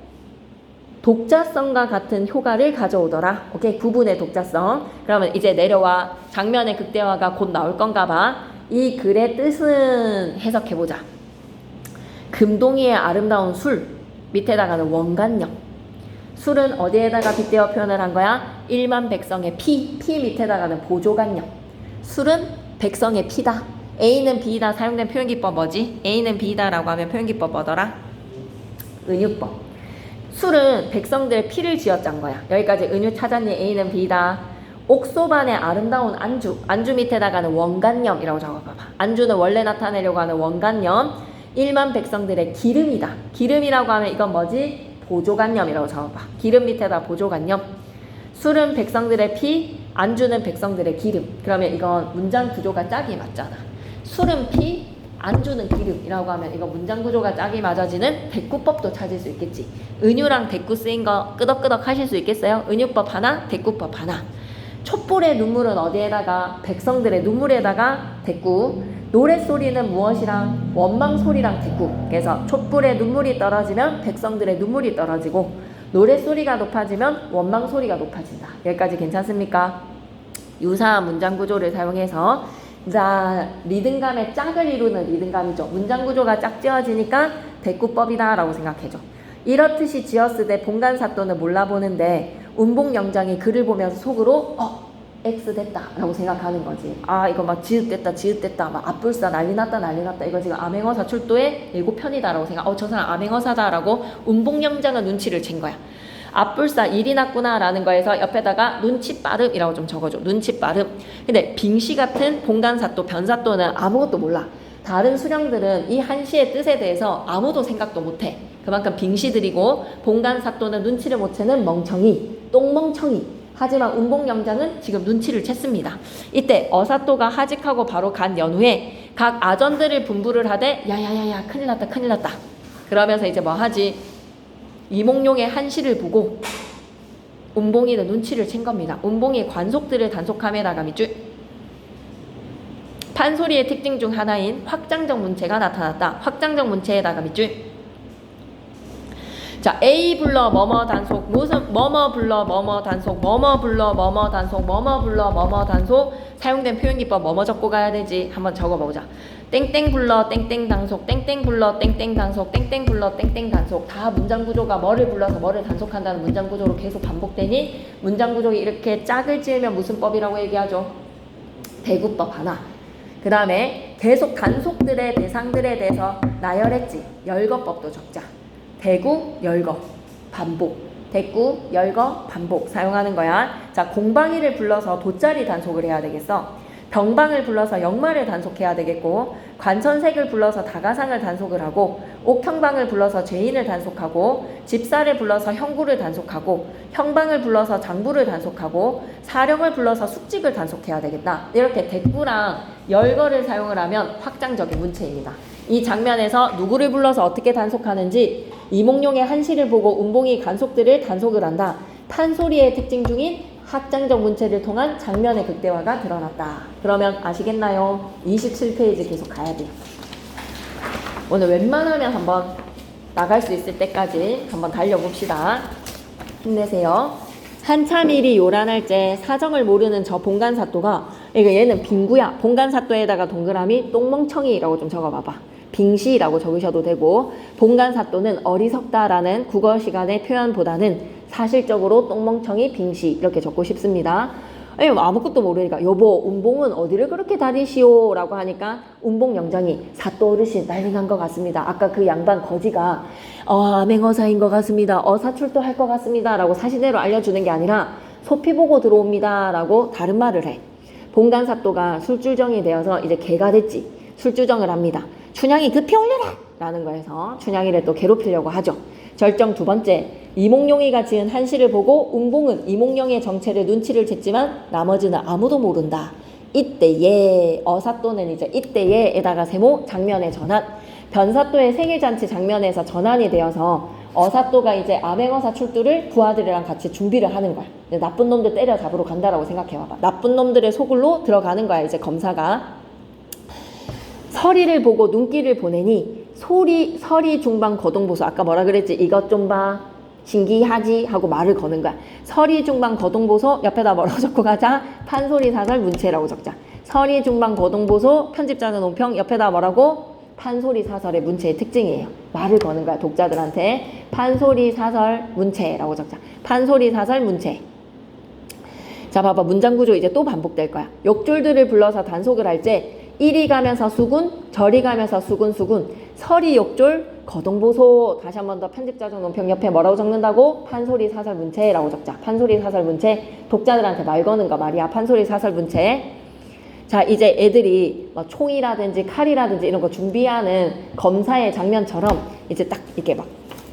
독자성과 같은 효과를 가져오더라. 오케이, 부분의 독자성. 그러면 이제 내려와. 장면의 극대화가 곧 나올 건가 봐. 이 글의 뜻은 해석해보자. 금동이의 아름다운 술, 밑에다가는 원간령. 술은 어디에다가 빗대어 표현을 한 거야? 1만 백성의 피 밑에다가는 보조간령. 술은 백성의 피다. A는 B다 사용된 표현기법 뭐지? A는 B다 라고 하면 표현기법 뭐더라? 은유법. 술은 백성들의 피를 지어짠 거야. 여기까지 은유 찾았니? A는 B다. 옥소반의 아름다운 안주. 안주 밑에다가는 원간염이라고 적어봐봐. 안주는 원래 나타내려고 하는 원간염. 1만 백성들의 기름이다. 기름이라고 하면 이건 뭐지? 보조간염이라고 적어봐. 기름 밑에다 보조간염. 술은 백성들의 피, 안주는 백성들의 기름. 그러면 이건 문장 구조가 짝이 맞잖아. 술은 피, 안주는 기름이라고 하면 이거 문장 구조가 짝이 맞아지는 대꾸법도 찾을 수 있겠지. 은유랑 대꾸 쓰인 거 끄덕끄덕 하실 수 있겠어요? 은유법 하나, 대꾸법 하나. 촛불의 눈물은 어디에다가? 백성들의 눈물에다가 대꾸. 노랫소리는 무엇이랑? 원망소리랑 대꾸. 그래서 촛불의 눈물이 떨어지면 백성들의 눈물이 떨어지고 노랫소리가 높아지면 원망소리가 높아진다. 여기까지 괜찮습니까? 유사한 문장 구조를 사용해서 자, 리듬감의 짝을 이루는 리듬감이죠. 문장 구조가 짝지어지니까 대꾸법이다 라고 생각해줘. 이렇듯이 지었을 때 본관사또는 몰라보는데 운봉영장이 글을 보면서 속으로 X 됐다 라고 생각하는 거지. 아, 이거 막 지읒됐다 막 앞불사 난리 났다 이거 지금 암행어사 출도의 예고편이다 라고 생각. 저 사람 암행어사다 라고 운봉영장은 눈치를 챈 거야. 앞불사 일이 났구나 라는 거에서 옆에다가 눈치 빠름이라고 좀 적어줘. 눈치 빠름. 근데 빙시 같은 본관사또 변사또는 아무것도 몰라. 다른 수령들은 이 한시의 뜻에 대해서 아무도 생각도 못해. 그만큼 빙시들이고 본관사또는 눈치를 못 채는 멍청이, 똥멍청이. 하지만 운봉영장은 지금 눈치를 챘습니다. 이때 어사또가 하직하고 바로 간 연후에 각 아전들을 분부를 하되 야야야야 큰일 났다 그러면서 이제 뭐 하지? 이몽룡의 한시를 보고 운봉이는 눈치를 챈 겁니다. 운봉이 관속들을 단속함에다가 밑줄 판소리의 특징 중 하나인 확장적 문체가 나타났다. 확장적 문체에다가 밑줄. 자, A 불러 뭐뭐 단속 무슨 뭐뭐 불러 뭐뭐 단속 뭐뭐 불러 뭐뭐 단속 뭐뭐 불러 뭐뭐 단속 사용된 표현기법 뭐뭐 적고 가야 되지? 한번 적어보자. 땡땡 불러 땡땡 단속 땡땡 불러 땡땡 단속 땡땡 불러 땡땡 단속 다 문장 구조가 뭐를 불러서 뭐를 단속한다는 문장 구조로 계속 반복되니 문장 구조가 이렇게 짝을 지으면 무슨 법이라고 얘기하죠? 대구법 하나. 그 다음에 계속 단속들의 대상들에 대해서 나열했지. 열거법도 적자. 대구, 열거, 반복. 대구, 열거, 반복 사용하는 거야. 자, 공방이를 불러서 돗자리 단속을 해야 되겠어. 병방을 불러서 역마를 단속해야 되겠고 관천색을 불러서 다가상을 단속을 하고 옥형방을 불러서 죄인을 단속하고 집사를 불러서 형구를 단속하고 형방을 불러서 장부를 단속하고 사령을 불러서 숙직을 단속해야 되겠다. 이렇게 대구랑 열거를 사용을 하면 확장적인 문체입니다. 이 장면에서 누구를 불러서 어떻게 단속하는지 이몽룡의 한시를 보고 운봉이 간속들을 단속을 한다. 판소리의 특징 중인 확장적 문체를 통한 장면의 극대화가 드러났다. 그러면 아시겠나요? 27페이지 계속 가야 돼요. 오늘 웬만하면 한번 나갈 수 있을 때까지 한번 달려봅시다. 힘내세요. 한참 일이 요란할 때 사정을 모르는 저 본관사또가 얘는 빙구야. 본관사또에다가 동그라미 똥멍청이라고 좀 적어봐봐. 빙시라고 적으셔도 되고 본관사또는 어리석다라는 국어 시간의 표현보다는 사실적으로 똥멍청이 빙시 이렇게 적고 싶습니다. 아무것도 모르니까 여보 운봉은 어디를 그렇게 다니시오 라고 하니까 운봉영장이 사또 어르신 난리 난 것 같습니다. 아까 그 양반 거지가 암행어사인 것 같습니다. 어사출도할 것 같습니다 라고 사실대로 알려주는 게 아니라 소피 보고 들어옵니다 라고 다른 말을 해. 본관사또가 술주정이 되어서 이제 개가 됐지. 술주정을 합니다. 춘향이 급히 올려라 라는 거에서 춘향이를 또 괴롭히려고 하죠. 절정 두 번째, 이몽룡이가 지은 한시를 보고 운봉은 이몽룡의 정체를 눈치를 챘지만 나머지는 아무도 모른다. 이때에 어사또는 이제 이때에에다가 세모 장면의 전환. 변사또의 생일잔치 장면에서 전환이 되어서 어사또가 이제 암행어사 출두를 부하들이랑 같이 준비를 하는 거야. 나쁜 놈들 때려잡으러 간다라고 생각해봐봐. 나쁜 놈들의 소굴로 들어가는 거야 이제 검사가. 서리를 보고 눈길을 보내니 서리 중방 거동보소. 아까 뭐라 그랬지? 이것 좀 봐. 신기하지? 하고 말을 거는 거야. 서리 중방 거동보소 옆에다 뭐라고 적고 가자? 판소리 사설 문체라고 적자. 서리 중방 거동보소 편집자는 논평 옆에다 뭐라고? 판소리 사설의 문체의 특징이에요. 말을 거는 거야 독자들한테. 판소리 사설 문체라고 적자. 판소리 사설 문체. 자 봐봐 문장 구조 이제 또 반복될 거야. 욕줄들을 불러서 단속을 할 때 이리 가면서 수군, 저리 가면서 수군, 서리 욕졸, 거동보소. 다시 한 번 더 편집자중 논평 옆에 뭐라고 적는다고? 판소리 사설 문체라고 적자. 판소리 사설 문체. 독자들한테 말 거는 거 말이야. 판소리 사설 문체. 자 이제 애들이 뭐 총이라든지 칼이라든지 이런 거 준비하는 검사의 장면처럼 이제 딱 이렇게 막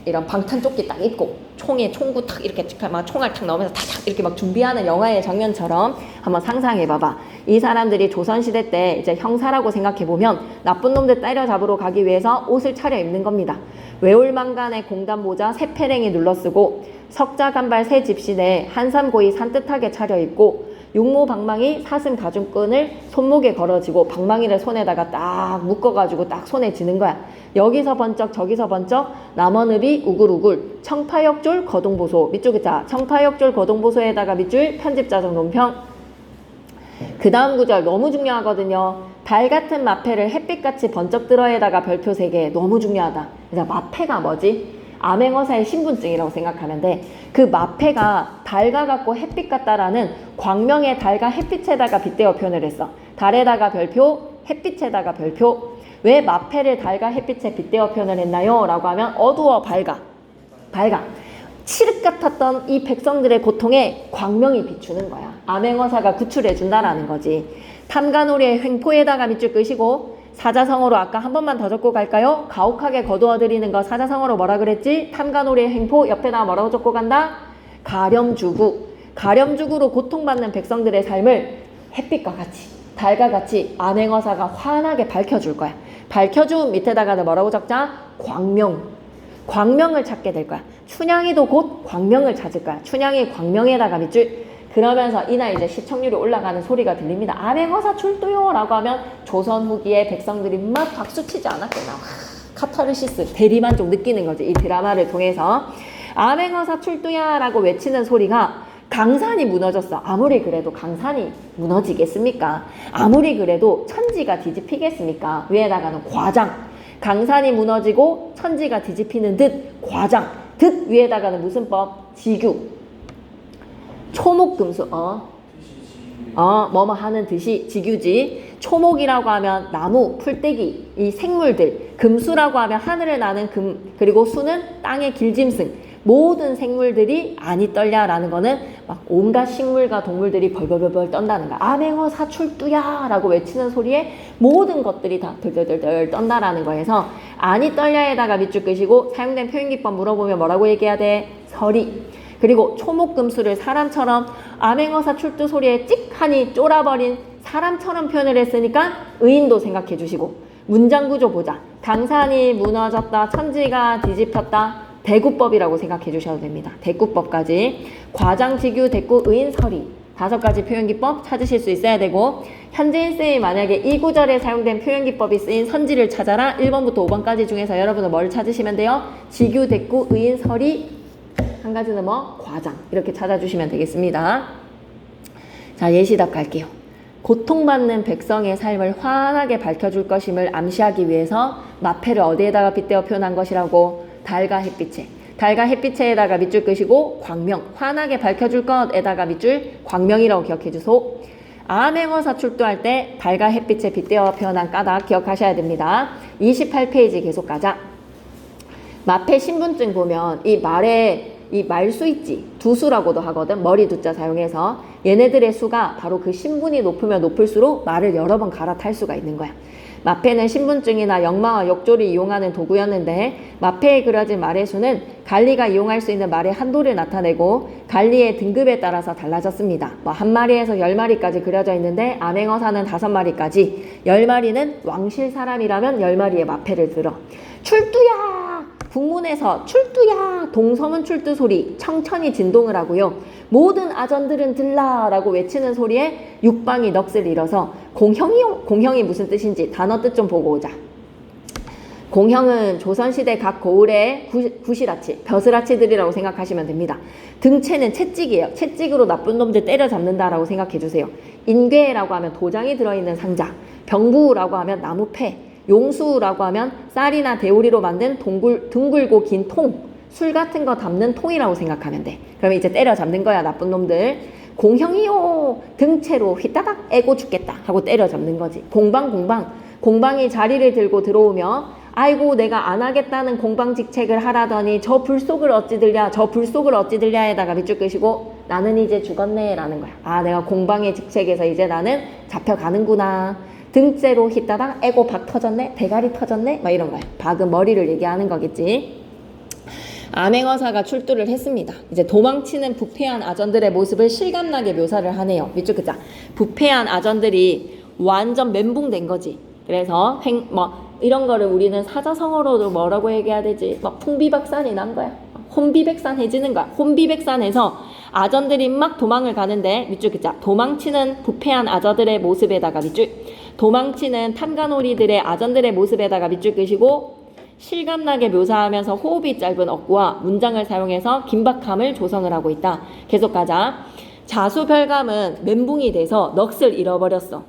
이런 방탄조끼 딱 입고 총에 총구 탁 이렇게 막 총알 탁 나오면서 탁탁 이렇게 막 준비하는 영화의 장면처럼 한번 상상해봐봐. 이 사람들이 조선시대 때 이제 형사라고 생각해보면 나쁜 놈들 때려잡으러 가기 위해서 옷을 차려입는 겁니다. 외울망간에 공단 모자 세패랭이 눌러쓰고 석자간발 새 집신에 한삼고이 산뜻하게 차려입고 육모방망이 사슴 가죽끈을 손목에 걸어지고 방망이를 손에다가 딱 묶어가지고 딱 손에 쥐는 거야. 여기서 번쩍 저기서 번쩍 남원읍이 우글우글 청파역졸 거동보소 밑줄기 자 청파역졸 거동보소에다가 밑줄 편집자적 논평. 그 다음 구절 너무 중요하거든요. 달 같은 마패를 햇빛같이 번쩍 들어에다가 별표 3개 너무 중요하다. 그래서 마패가 뭐지? 암행어사의 신분증이라고 생각하면 돼. 그 마패가 달과 같고 햇빛 같다라는 광명의 달과 햇빛에다가 빗대어 표현을 했어. 달에다가 별표, 햇빛에다가 별표. 왜 마패를 달과 햇빛에 빗대어 표현을 했나요? 라고 하면 어두워 밝아. 칠흑 같았던 이 백성들의 고통에 광명이 비추는 거야. 암행어사가 구출해 준다라는 거지. 탐관오리의 횡포에다가 밑줄 끄시고 사자성어로 아까 한 번만 더 적고 갈까요? 가혹하게 거두어들이는 거 사자성어로 뭐라 그랬지? 탐관오리의 횡포 옆에다가 뭐라고 적고 간다? 가렴주구. 가렴주구로 고통받는 백성들의 삶을 햇빛과 같이 달과 같이 암행어사가 환하게 밝혀줄 거야. 밝혀준 밑에다가 뭐라고 적자? 광명. 광명을 찾게 될 거야. 춘향이도 곧 광명을 찾을 거야. 춘향이 광명에다가 밑줄. 그러면서 이날 이제 시청률이 올라가는 소리가 들립니다. 암행어사 출두요 라고 하면 조선 후기에 백성들이 막 박수치지 않았겠나. 카타르시스 대리만족 느끼는 거지. 이 드라마를 통해서 암행어사 출두야 라고 외치는 소리가 강산이 무너졌어. 아무리 그래도 강산이 무너지겠습니까? 아무리 그래도 천지가 뒤집히겠습니까? 위에다가는 과장. 강산이 무너지고 천지가 뒤집히는 듯 과장. 듯 위에다가는 무슨 법? 지규. 초목금수 뭐뭐 하는 듯이 지규지. 초목이라고 하면 나무, 풀떼기, 이 생물들. 금수라고 하면 하늘에 나는 금, 그리고 수는 땅의 길짐승. 모든 생물들이 아니 떨냐라는 거는 막 온갖 식물과 동물들이 벌벌벌 떤다는 거야. 암행어사 출두야 라고 외치는 소리에 모든 것들이 다 덜덜덜덜 떤다라는 거에서 아니 떨냐에다가 밑줄 끄시고 사용된 표현기법 물어보면 뭐라고 얘기해야 돼? 서리. 그리고 초목금수를 사람처럼 암행어사 출두 소리에 찍하니 쫄아버린 사람처럼 표현을 했으니까 의인도 생각해 주시고 문장 구조 보자. 강산이 무너졌다. 천지가 뒤집혔다. 대구법이라고 생각해 주셔도 됩니다. 대구법까지. 과장지규, 대구, 의인, 서리. 5가지 표현기법 찾으실 수 있어야 되고 현재인쌤이 만약에 이 구절에 사용된 표현기법이 쓰인 선지를 찾아라. 1번부터 5번까지 중에서 여러분은 뭘 찾으시면 돼요? 지규, 대구, 의인, 서리. 한 가지는 뭐? 과장. 이렇게 찾아주시면 되겠습니다. 자, 예시답 갈게요. 고통받는 백성의 삶을 환하게 밝혀줄 것임을 암시하기 위해서 마패를 어디에다가 빗대어 표현한 것이라고? 달과 햇빛에. 달과 햇빛에다가 밑줄 끄시고 광명. 환하게 밝혀줄 것에다가 밑줄 광명이라고 기억해 주소. 암행어사 출두할 때 달과 햇빛에 빗대어 표현한 까닭 기억하셔야 됩니다. 28페이지 계속 가자. 마패 신분증 보면 이 말에 이 말수 있지. 두수라고도 하거든. 머리 두자 사용해서. 얘네들의 수가 바로 그 신분이 높으면 높을수록 말을 여러 번 갈아탈 수가 있는 거야. 마패는 신분증이나 역마와 역조를 이용하는 도구였는데 마패에 그려진 말의 수는 관리가 이용할 수 있는 말의 한도를 나타내고 관리의 등급에 따라서 달라졌습니다. 뭐 한 마리에서 10마리까지 그려져 있는데 암행어사는 5마리까지 10마리는 왕실 사람이라면 10마리의 마패를 들어. 출두야! 북문에서 출두야! 동서문 출두 소리 청천이 진동을 하고요. 모든 아전들은 들라라고 외치는 소리에 육방이 넋을 잃어서 공형이요? 공형이 무슨 뜻인지 단어 뜻 좀 보고 오자. 공형은 조선시대 각 고을의 구실아치, 벼슬아치들이라고 생각하시면 됩니다. 등채는 채찍이에요. 채찍으로 나쁜 놈들 때려잡는다라고 생각해주세요. 인괴라고 하면 도장이 들어있는 상자, 병부라고 하면 나무패, 용수라고 하면 쌀이나 대우리로 만든 둥글고 긴 통, 술 같은 거 담는 통이라고 생각하면 돼. 그러면 이제 때려잡는 거야, 나쁜 놈들. 공형이요! 등채로 휘따닥 애고 죽겠다 하고 때려잡는 거지. 공방이 자리를 들고 들어오며 아이고 내가 안 하겠다는 공방직책을 하라더니 저 불속을 어찌 들랴 에다가 밑줄 끄시고 나는 이제 죽었네 라는 거야. 아, 내가 공방의 직책에서 이제 나는 잡혀가는구나. 등째로 휘따닥 애고 박 터졌네, 대가리 터졌네 막 이런 거야. 박은 머리를 얘기하는 거겠지. 암행어사가 출두를 했습니다. 이제 도망치는 부패한 아전들의 모습을 실감나게 묘사를 하네요. 밑줄 긋자. 부패한 아전들이 완전 멘붕된 거지. 그래서 이런 거를 우리는 사자성어로도 뭐라고 얘기해야 되지? 막 풍비박산이 난 거야. 혼비백산해지는 거야. 혼비백산해서 아전들이 막 도망을 가는데 밑줄 긋자. 도망치는 부패한 아저들의 모습에다가 밑줄. 도망치는 탐관오리들의 아전들의 모습에다가 밑줄 끄시고 실감나게 묘사하면서 호흡이 짧은 어구와 문장을 사용해서 긴박함을 조성을 하고 있다. 계속 가자. 자수별감은 멘붕이 돼서 넋을 잃어버렸어.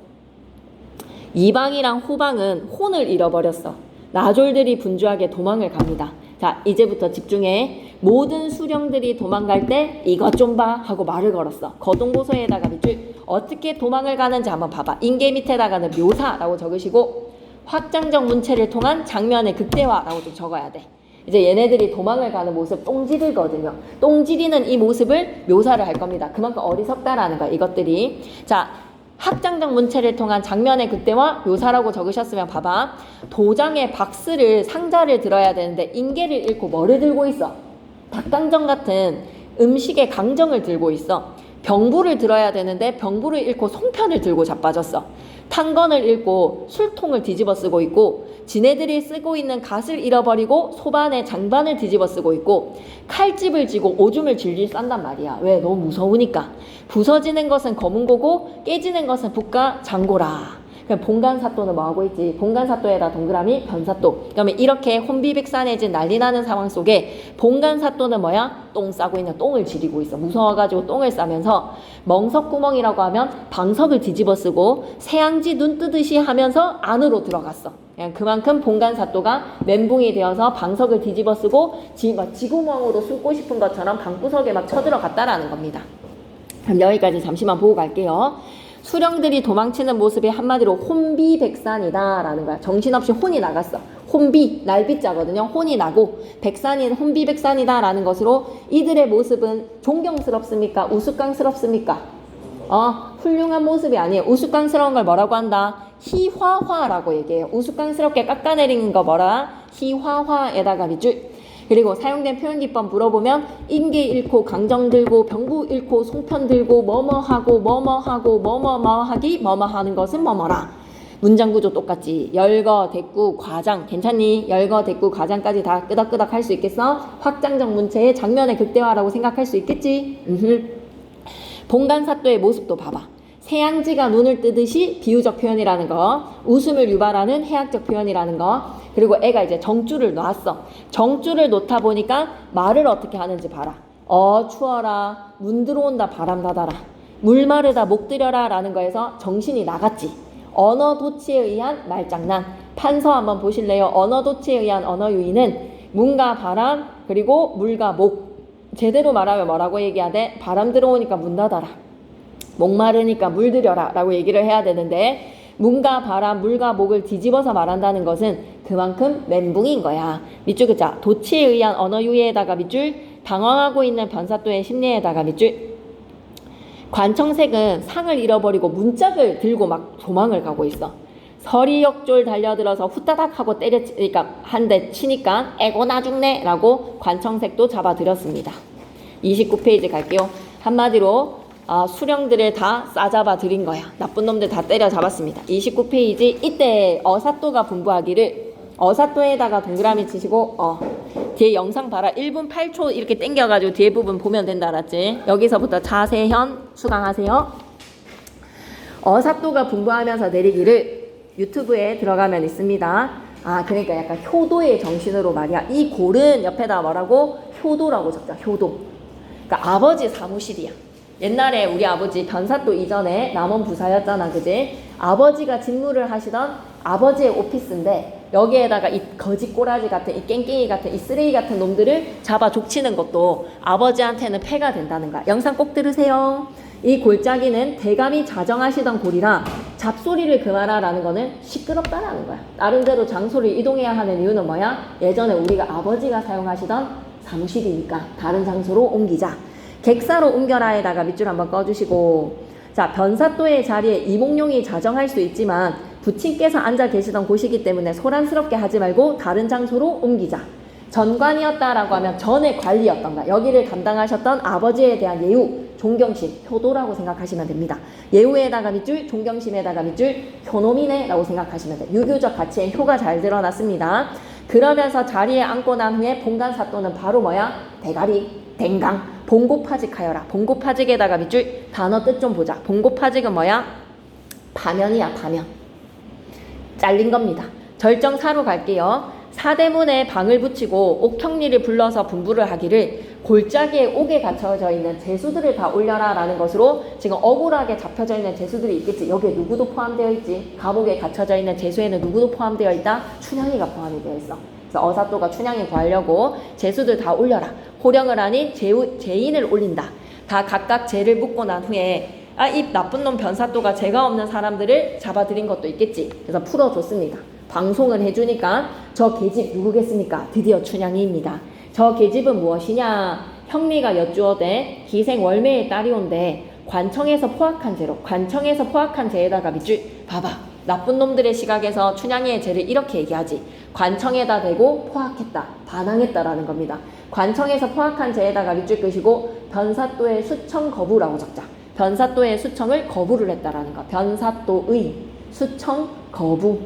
이방이랑 후방은 혼을 잃어버렸어. 나졸들이 분주하게 도망을 갑니다. 자, 이제부터 집중해. 모든 수령들이 도망갈 때 이것 좀 봐 하고 말을 걸었어. 거동보소에다가 밑줄. 어떻게 도망을 가는지 한번 봐봐. 인계 밑에다가는 묘사라고 적으시고 확장적 문체를 통한 장면의 극대화라고 좀 적어야 돼. 이제 얘네들이 도망을 가는 모습 똥지리거든요. 똥지리는 이 모습을 묘사를 할 겁니다. 그만큼 어리석다라는 거야, 이것들이. 자, 확장적 문체를 통한 장면의 극대화 묘사라고 적으셨으면 봐봐. 도장에 박스를 상자를 들어야 되는데 인계를 잃고 뭐를 들고 있어? 닭강정 같은 음식의 강정을 들고 있어. 병부를 들어야 되는데 병부를 잃고 송편을 들고 자빠졌어. 탄건을 잃고 술통을 뒤집어 쓰고 있고 지네들이 쓰고 있는 갓을 잃어버리고 소반에 장반을 뒤집어 쓰고 있고 칼집을 쥐고 오줌을 질질 싼단 말이야. 왜? 너무 무서우니까. 부서지는 것은 검은고고 깨지는 것은 북가 장고라. 본관사또는 뭐하고 있지? 본관사또에다 동그라미 변사또. 그러면 이렇게 혼비백산해진 난리나는 상황 속에 본관사또는 뭐야? 똥 싸고 있는 똥을 지리고 있어. 무서워가지고 똥을 싸면서 멍석구멍이라고 하면 방석을 뒤집어 쓰고 새양지 눈 뜨듯이 하면서 안으로 들어갔어. 그만큼 본관사또가 멘붕이 되어서 방석을 뒤집어 쓰고 지구멍으로 숨고 싶은 것처럼 방구석에 막 쳐들어갔다라는 겁니다. 그럼 여기까지 잠시만 보고 갈게요. 수령들이 도망치는 모습이 한마디로 혼비백산이다 라는 거야. 정신없이 혼이 나갔어. 혼비, 날비자거든요. 혼이 나고 백산이 혼비백산이다 라는 것으로 이들의 모습은 존경스럽습니까? 우스꽝스럽습니까? 훌륭한 모습이 아니에요. 우스꽝스러운 걸 뭐라고 한다? 희화화라고 얘기해요. 우스꽝스럽게 깎아내리는 거 뭐라? 희화화에다가 밑줄. 그리고 사용된 표현기법 물어보면 인계 잃고 강정 들고 병부 잃고 송편 들고 뭐뭐하고 뭐뭐하고 뭐뭐하기 뭐뭐하는 것은 뭐뭐라. 문장구조 똑같지. 열거, 대꾸, 과장 괜찮니? 열거, 대꾸, 과장까지 다 끄덕끄덕 할 수 있겠어? 확장적 문체의 장면의 극대화라고 생각할 수 있겠지? 본관사또의 모습도 봐봐. 새양지가 눈을 뜨듯이 비유적 표현이라는 거, 웃음을 유발하는 해학적 표현이라는 거, 그리고 애가 이제 정줄을 놨어. 정줄을 놓다 보니까 말을 어떻게 하는지 봐라. 추워라, 문 들어온다, 바람 닫아라, 물 마르다, 목 들여라 라는 거에서 정신이 나갔지. 언어 도치에 의한 말장난. 판서 한번 보실래요? 언어 도치에 의한 언어 유희는 문과 바람, 그리고 물과 목. 제대로 말하면 뭐라고 얘기해야 돼? 바람 들어오니까 문 닫아라, 목마르니까 물 들여라 라고 얘기를 해야 되는데 문과 바람, 물과 목을 뒤집어서 말한다는 것은 그만큼 멘붕인 거야. 밑줄 긋자. 도치에 의한 언어 유희에다가 밑줄. 당황하고 있는 변사또의 심리에다가 밑줄. 관청색은 상을 잃어버리고 문짝을 들고 막 도망을 가고 있어. 서리역졸 달려들어서 후다닥 하고 때려치니까 한 대 치니까 에고 나 죽네 라고 관청색도 잡아들였습니다. 29페이지 갈게요. 한마디로 수령들을 다 싸잡아 들인 거야. 나쁜 놈들 다 때려잡았습니다. 29페이지. 이때 어사또가 분부하기를. 어사또에다가 동그라미 치시고 뒤에 영상 봐라. 1분 8초 이렇게 당겨가지고 뒤에 부분 보면 된다 알았지? 여기서부터 자세현 수강하세요. 어사또가 분부하면서 내리기를 유튜브에 들어가면 있습니다. 그러니까 약간 효도의 정신으로 말이야. 이 골은 옆에다 뭐라고? 효도라고 적자. 효도. 그러니까 아버지 사무실이야. 옛날에 우리 아버지 변사또 이전에 남원 부사였잖아, 그지? 아버지가 직무를 하시던 아버지의 오피스인데 여기에다가 이 거지 꼬라지 같은 이 깽깽이 같은 이 쓰레기 같은 놈들을 잡아 족치는 것도 아버지한테는 폐가 된다는 거야. 영상 꼭 들으세요. 이 골짜기는 대감이 자정하시던 골이라 잡소리를 그만하라는 거는 시끄럽다라는 거야. 나름대로 장소를 이동해야 하는 이유는 뭐야? 예전에 우리가 아버지가 사용하시던 사무실이니까 다른 장소로 옮기자. 객사로 옮겨라에다가 밑줄 한번 꺼주시고, 자, 변사또의 자리에 이몽룡이 자정할 수 있지만 부친께서 앉아 계시던 곳이기 때문에 소란스럽게 하지 말고 다른 장소로 옮기자. 전관이었다라고 하면 전의 관리였던가. 여기를 담당하셨던 아버지에 대한 예우, 존경심, 효도라고 생각하시면 됩니다. 예우에다가 밑줄, 존경심에다가 밑줄, 효노미네라고 생각하시면 돼요. 유교적 가치의 효가 잘 드러났습니다. 그러면서 자리에 앉고 난 후에 봉간사또는 바로 뭐야? 대가리, 댕강, 봉고파직하여라. 봉고파직에다가 밑줄, 단어 뜻 좀 보자. 봉고파직은 뭐야? 파면이야, 파면. 잘린 겁니다. 절정사로 갈게요. 사대문에 방을 붙이고 옥형리를 불러서 분부를 하기를 골짜기에 옥에 갇혀져 있는 제수들을 다 올려라 라는 것으로 지금 억울하게 잡혀져 있는 제수들이 있겠지. 여기에 누구도 포함되어 있지. 감옥에 갇혀져 있는 제수에는 누구도 포함되어 있다. 춘향이가 포함이 되어 있어. 그래서 어사또가 춘향이 구하려고 제수들 다 올려라. 호령을 하니 죄인을 올린다. 다 각각 죄를 묻고 난 후에 이 나쁜 놈 변사또가 죄가 없는 사람들을 잡아들인 것도 있겠지. 그래서 풀어줬습니다. 방송을 해주니까 저 계집 누구겠습니까? 드디어 춘향이입니다. 저 계집은 무엇이냐? 형리가 여쭈어대 기생월매의 딸이온데 관청에서 포악한 죄로, 관청에서 포악한 죄에다가 밑줄 봐봐. 나쁜 놈들의 시각에서 춘향이의 죄를 이렇게 얘기하지. 관청에다 대고 포악했다, 반항했다라는 겁니다. 관청에서 포악한 죄에다가 밑줄 끄시고 변사또의 수청 거부라고 적자. 변사또의 수청을 거부를 했다라는 거. 변사또의 수청 거부.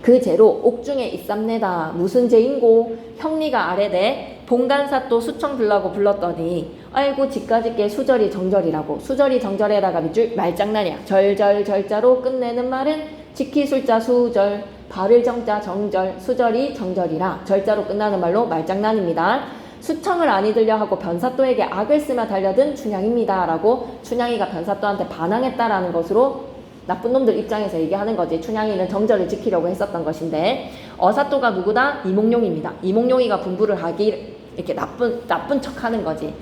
그 죄로 옥중에 있삼내다. 무슨 죄인고? 형리가 아래대 봉간사또 수청 들라고 불렀더니 아이고 지까짓게 수절이 정절이라고. 수절이 정절에다가 밑줄 말장난이야. 절절 절자로 끝내는 말은 지키술자 수절, 발을 정자 정절, 수절이 정절이라 절자로 끝나는 말로 말장난입니다. 수청을 안 잊으려 하고 변사또에게 악을 쓰며 달려든 춘향입니다 라고 춘향이가 변사또한테 반항했다라는 것으로 나쁜 놈들 입장에서 얘기하는 거지. 춘향이는 정절을 지키려고 했었던 것인데 어사또가 누구다? 이몽룡입니다. 이몽룡이가 분부를 하기 이렇게 나쁜 척하는 거지.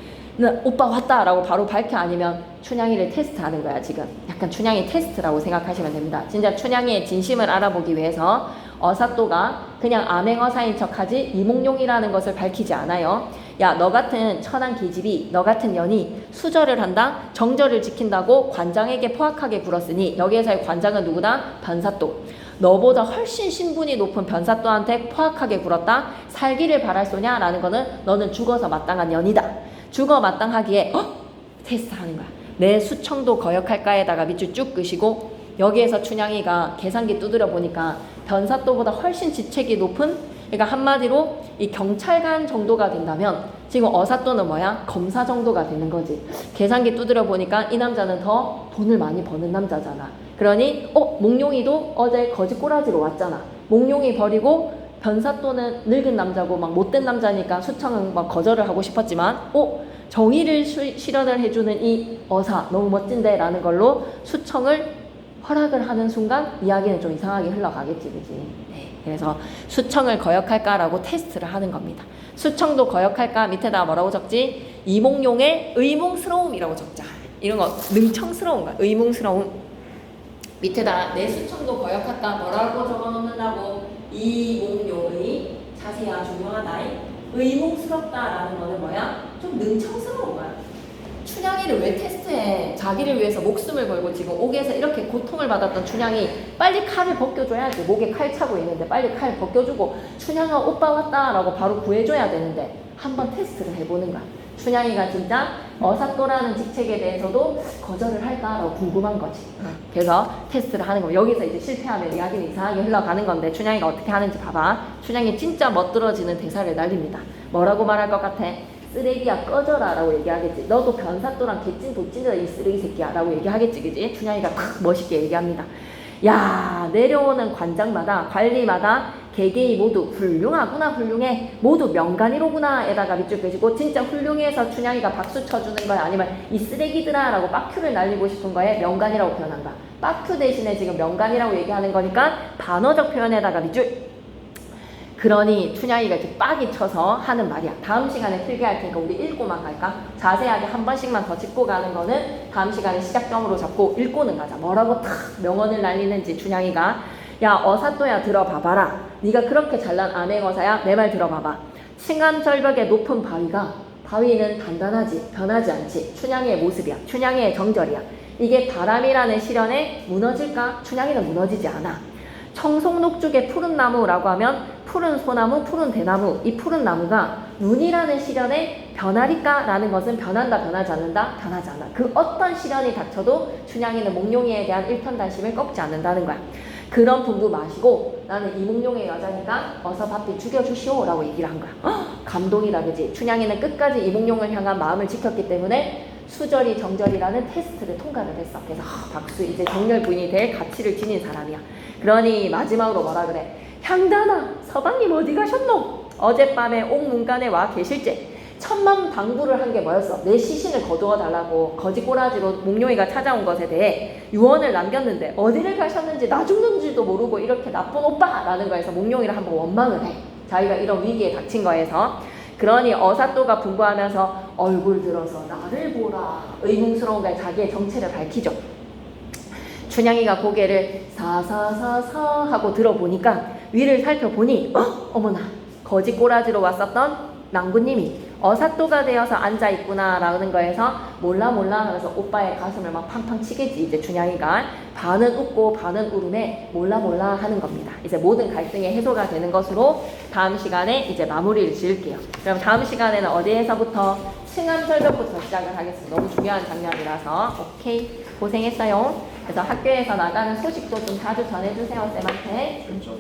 오빠 왔다 라고 바로 밝혀. 아니면 춘향이를 테스트하는 거야. 지금 약간 춘향이 테스트라고 생각하시면 됩니다. 진짜 춘향이의 진심을 알아보기 위해서 어사또가 그냥 암행어사인 척하지 이몽룡이라는 것을 밝히지 않아요. 야, 너 같은 천한 계집이, 너 같은 년이 수절을 한다? 정절을 지킨다고 관장에게 포악하게 굴었으니 여기에서의 관장은 누구다? 변사또. 너보다 훨씬 신분이 높은 변사또한테 포악하게 굴었다? 살기를 바랄 소냐? 라는 거는 너는 죽어서 마땅한 년이다. 죽어 마땅하기에 테스트하는 거야. 내 수청도 거역할까에다가 밑줄 쭉 끄시고 여기에서 춘향이가 계산기 두드려 보니까 변사또보다 훨씬 직책이 높은, 그러니까 한마디로 이 경찰관 정도가 된다면 지금 어사또는 뭐야? 검사 정도가 되는 거지. 계산기 두드려 보니까 이 남자는 더 돈을 많이 버는 남자잖아. 그러니 몽룡이도 어제 거짓꼬라지로 왔잖아. 몽룡이 버리고 변사또는 늙은 남자고 막 못된 남자니까 수청은 막 거절을 하고 싶었지만 정의를 실현을 해주는 이 어사 너무 멋진데 라는 걸로 수청을 허락을 하는 순간 이야기는 좀 이상하게 흘러가겠지, 그지? 네. 그래서 수청을 거역할까라고 테스트를 하는 겁니다. 수청도 거역할까? 밑에다 뭐라고 적지? 이몽룡의 의몽스러움이라고 적자. 이런 거 능청스러운 거야. 의몽스러움. 밑에다 내 수청도 거역할까? 뭐라고 적어놓는다고? 이몽룡의 자세야 중요하다. 의몽스럽다라는 거는 뭐야? 좀 능청스러운 거야. 춘향이를 왜 테스트해? 자기를 위해서 목숨을 걸고 지금 옥에서 이렇게 고통을 받았던 춘향이 빨리 칼을 벗겨줘야지. 목에 칼 차고 있는데 빨리 칼 벗겨주고 춘향아 오빠 왔다 라고 바로 구해줘야 되는데 한번 테스트를 해보는 거야. 춘향이가 진짜 어사또라는 직책에 대해서도 거절을 할까라고 궁금한 거지. 그래서 테스트를 하는 거야. 여기서 이제 실패하면 이야기는 이상하게 흘러가는 건데 춘향이가 어떻게 하는지 봐봐. 춘향이 진짜 멋들어지는 대사를 날립니다. 뭐라고 말할 것 같아? 쓰레기야 꺼져라 라고 얘기하겠지. 너도 변사또랑 개찐 도찐이다 이 쓰레기 새끼야 라고 얘기하겠지, 그지? 춘향이가 탁 멋있게 얘기합니다. 야, 내려오는 관장마다 관리마다 개개이 모두 훌륭하구나, 훌륭해, 모두 명간이로구나 에다가 밑줄 끄시고 진짜 훌륭해서 춘향이가 박수 쳐주는 거야? 아니면 이 쓰레기들아 라고 빡큐를 날리고 싶은 거에 명간이라고 표현한 거야. 빡큐 대신에 지금 명간이라고 얘기하는 거니까 반어적 표현에다가 밑줄. 그러니 춘향이가 이렇게 빡이 쳐서 하는 말이야. 다음 시간에 필기할 테니까 우리 읽고만 갈까? 자세하게 한 번씩만 더 짚고 가는 거는 다음 시간에 시작점으로 잡고 읽고는 가자. 뭐라고 탁 명언을 날리는지 춘향이가. 야, 어사또야 들어봐봐라. 네가 그렇게 잘난 암행어사야? 내 말 들어봐봐. 층암절벽의 높은 바위가, 바위는 단단하지 변하지 않지. 춘향이의 모습이야. 춘향이의 정절이야. 이게 바람이라는 시련에 무너질까? 춘향이는 무너지지 않아. 청송록죽의 푸른 나무라고 하면 푸른 소나무, 푸른 대나무, 이 푸른 나무가 눈이라는 시련에 변하리까라는 것은 변한다, 변하지 않는다, 변하지 않아. 그 어떤 시련이 닥쳐도 춘향이는 몽룡이에 대한 일편단심을 꺾지 않는다는 거야. 그런 분도 마시고 나는 이몽룡의 여자니까 어서 바삐 죽여주시오 라고 얘기를 한 거야. 감동이다, 그지? 춘향이는 끝까지 이몽룡을 향한 마음을 지켰기 때문에 수절이 정절이라는 테스트를 통과를 했어. 그래서 박수, 이제 정렬 부인이 될 가치를 지닌 사람이야. 그러니 마지막으로 뭐라 그래? 향단아, 서방님 어디 가셨노? 어젯밤에 옥문간에 와 계실제. 천만 당부를 한 게 뭐였어? 내 시신을 거두어 달라고 거지 꼬라지로 몽룡이가 찾아온 것에 대해 유언을 남겼는데 어디를 가셨는지 나 죽는지도 모르고 이렇게 나쁜 오빠라는 거에서 몽룡이를 한번 원망을 해. 자기가 이런 위기에 닥친 거에서. 그러니 어사또가 분부하면서 얼굴 들어서 나를 보라 의문스러운 게 자기의 정체를 밝히죠. 춘향이가 고개를 사사사사 하고 들어보니까 위를 살펴보니 어머나 거지 꼬라지로 왔었던 낭구님이 어사또가 되어서 앉아있구나 라는 거에서 몰라 하면서 오빠의 가슴을 막 팡팡 치겠지. 이제 춘향이가 반은 웃고 반은 울음에 몰라 하는 겁니다. 이제 모든 갈등의 해소가 되는 것으로 다음 시간에 이제 마무리를 지을게요. 그럼 다음 시간에는 어디에서부터? 층암절벽부터 시작을 하겠습니다. 너무 중요한 장면이라서. 오케이, 고생했어요. 그래서 학교에서 나가는 소식도 좀 자주 전해주세요, 쌤한테. 그렇죠.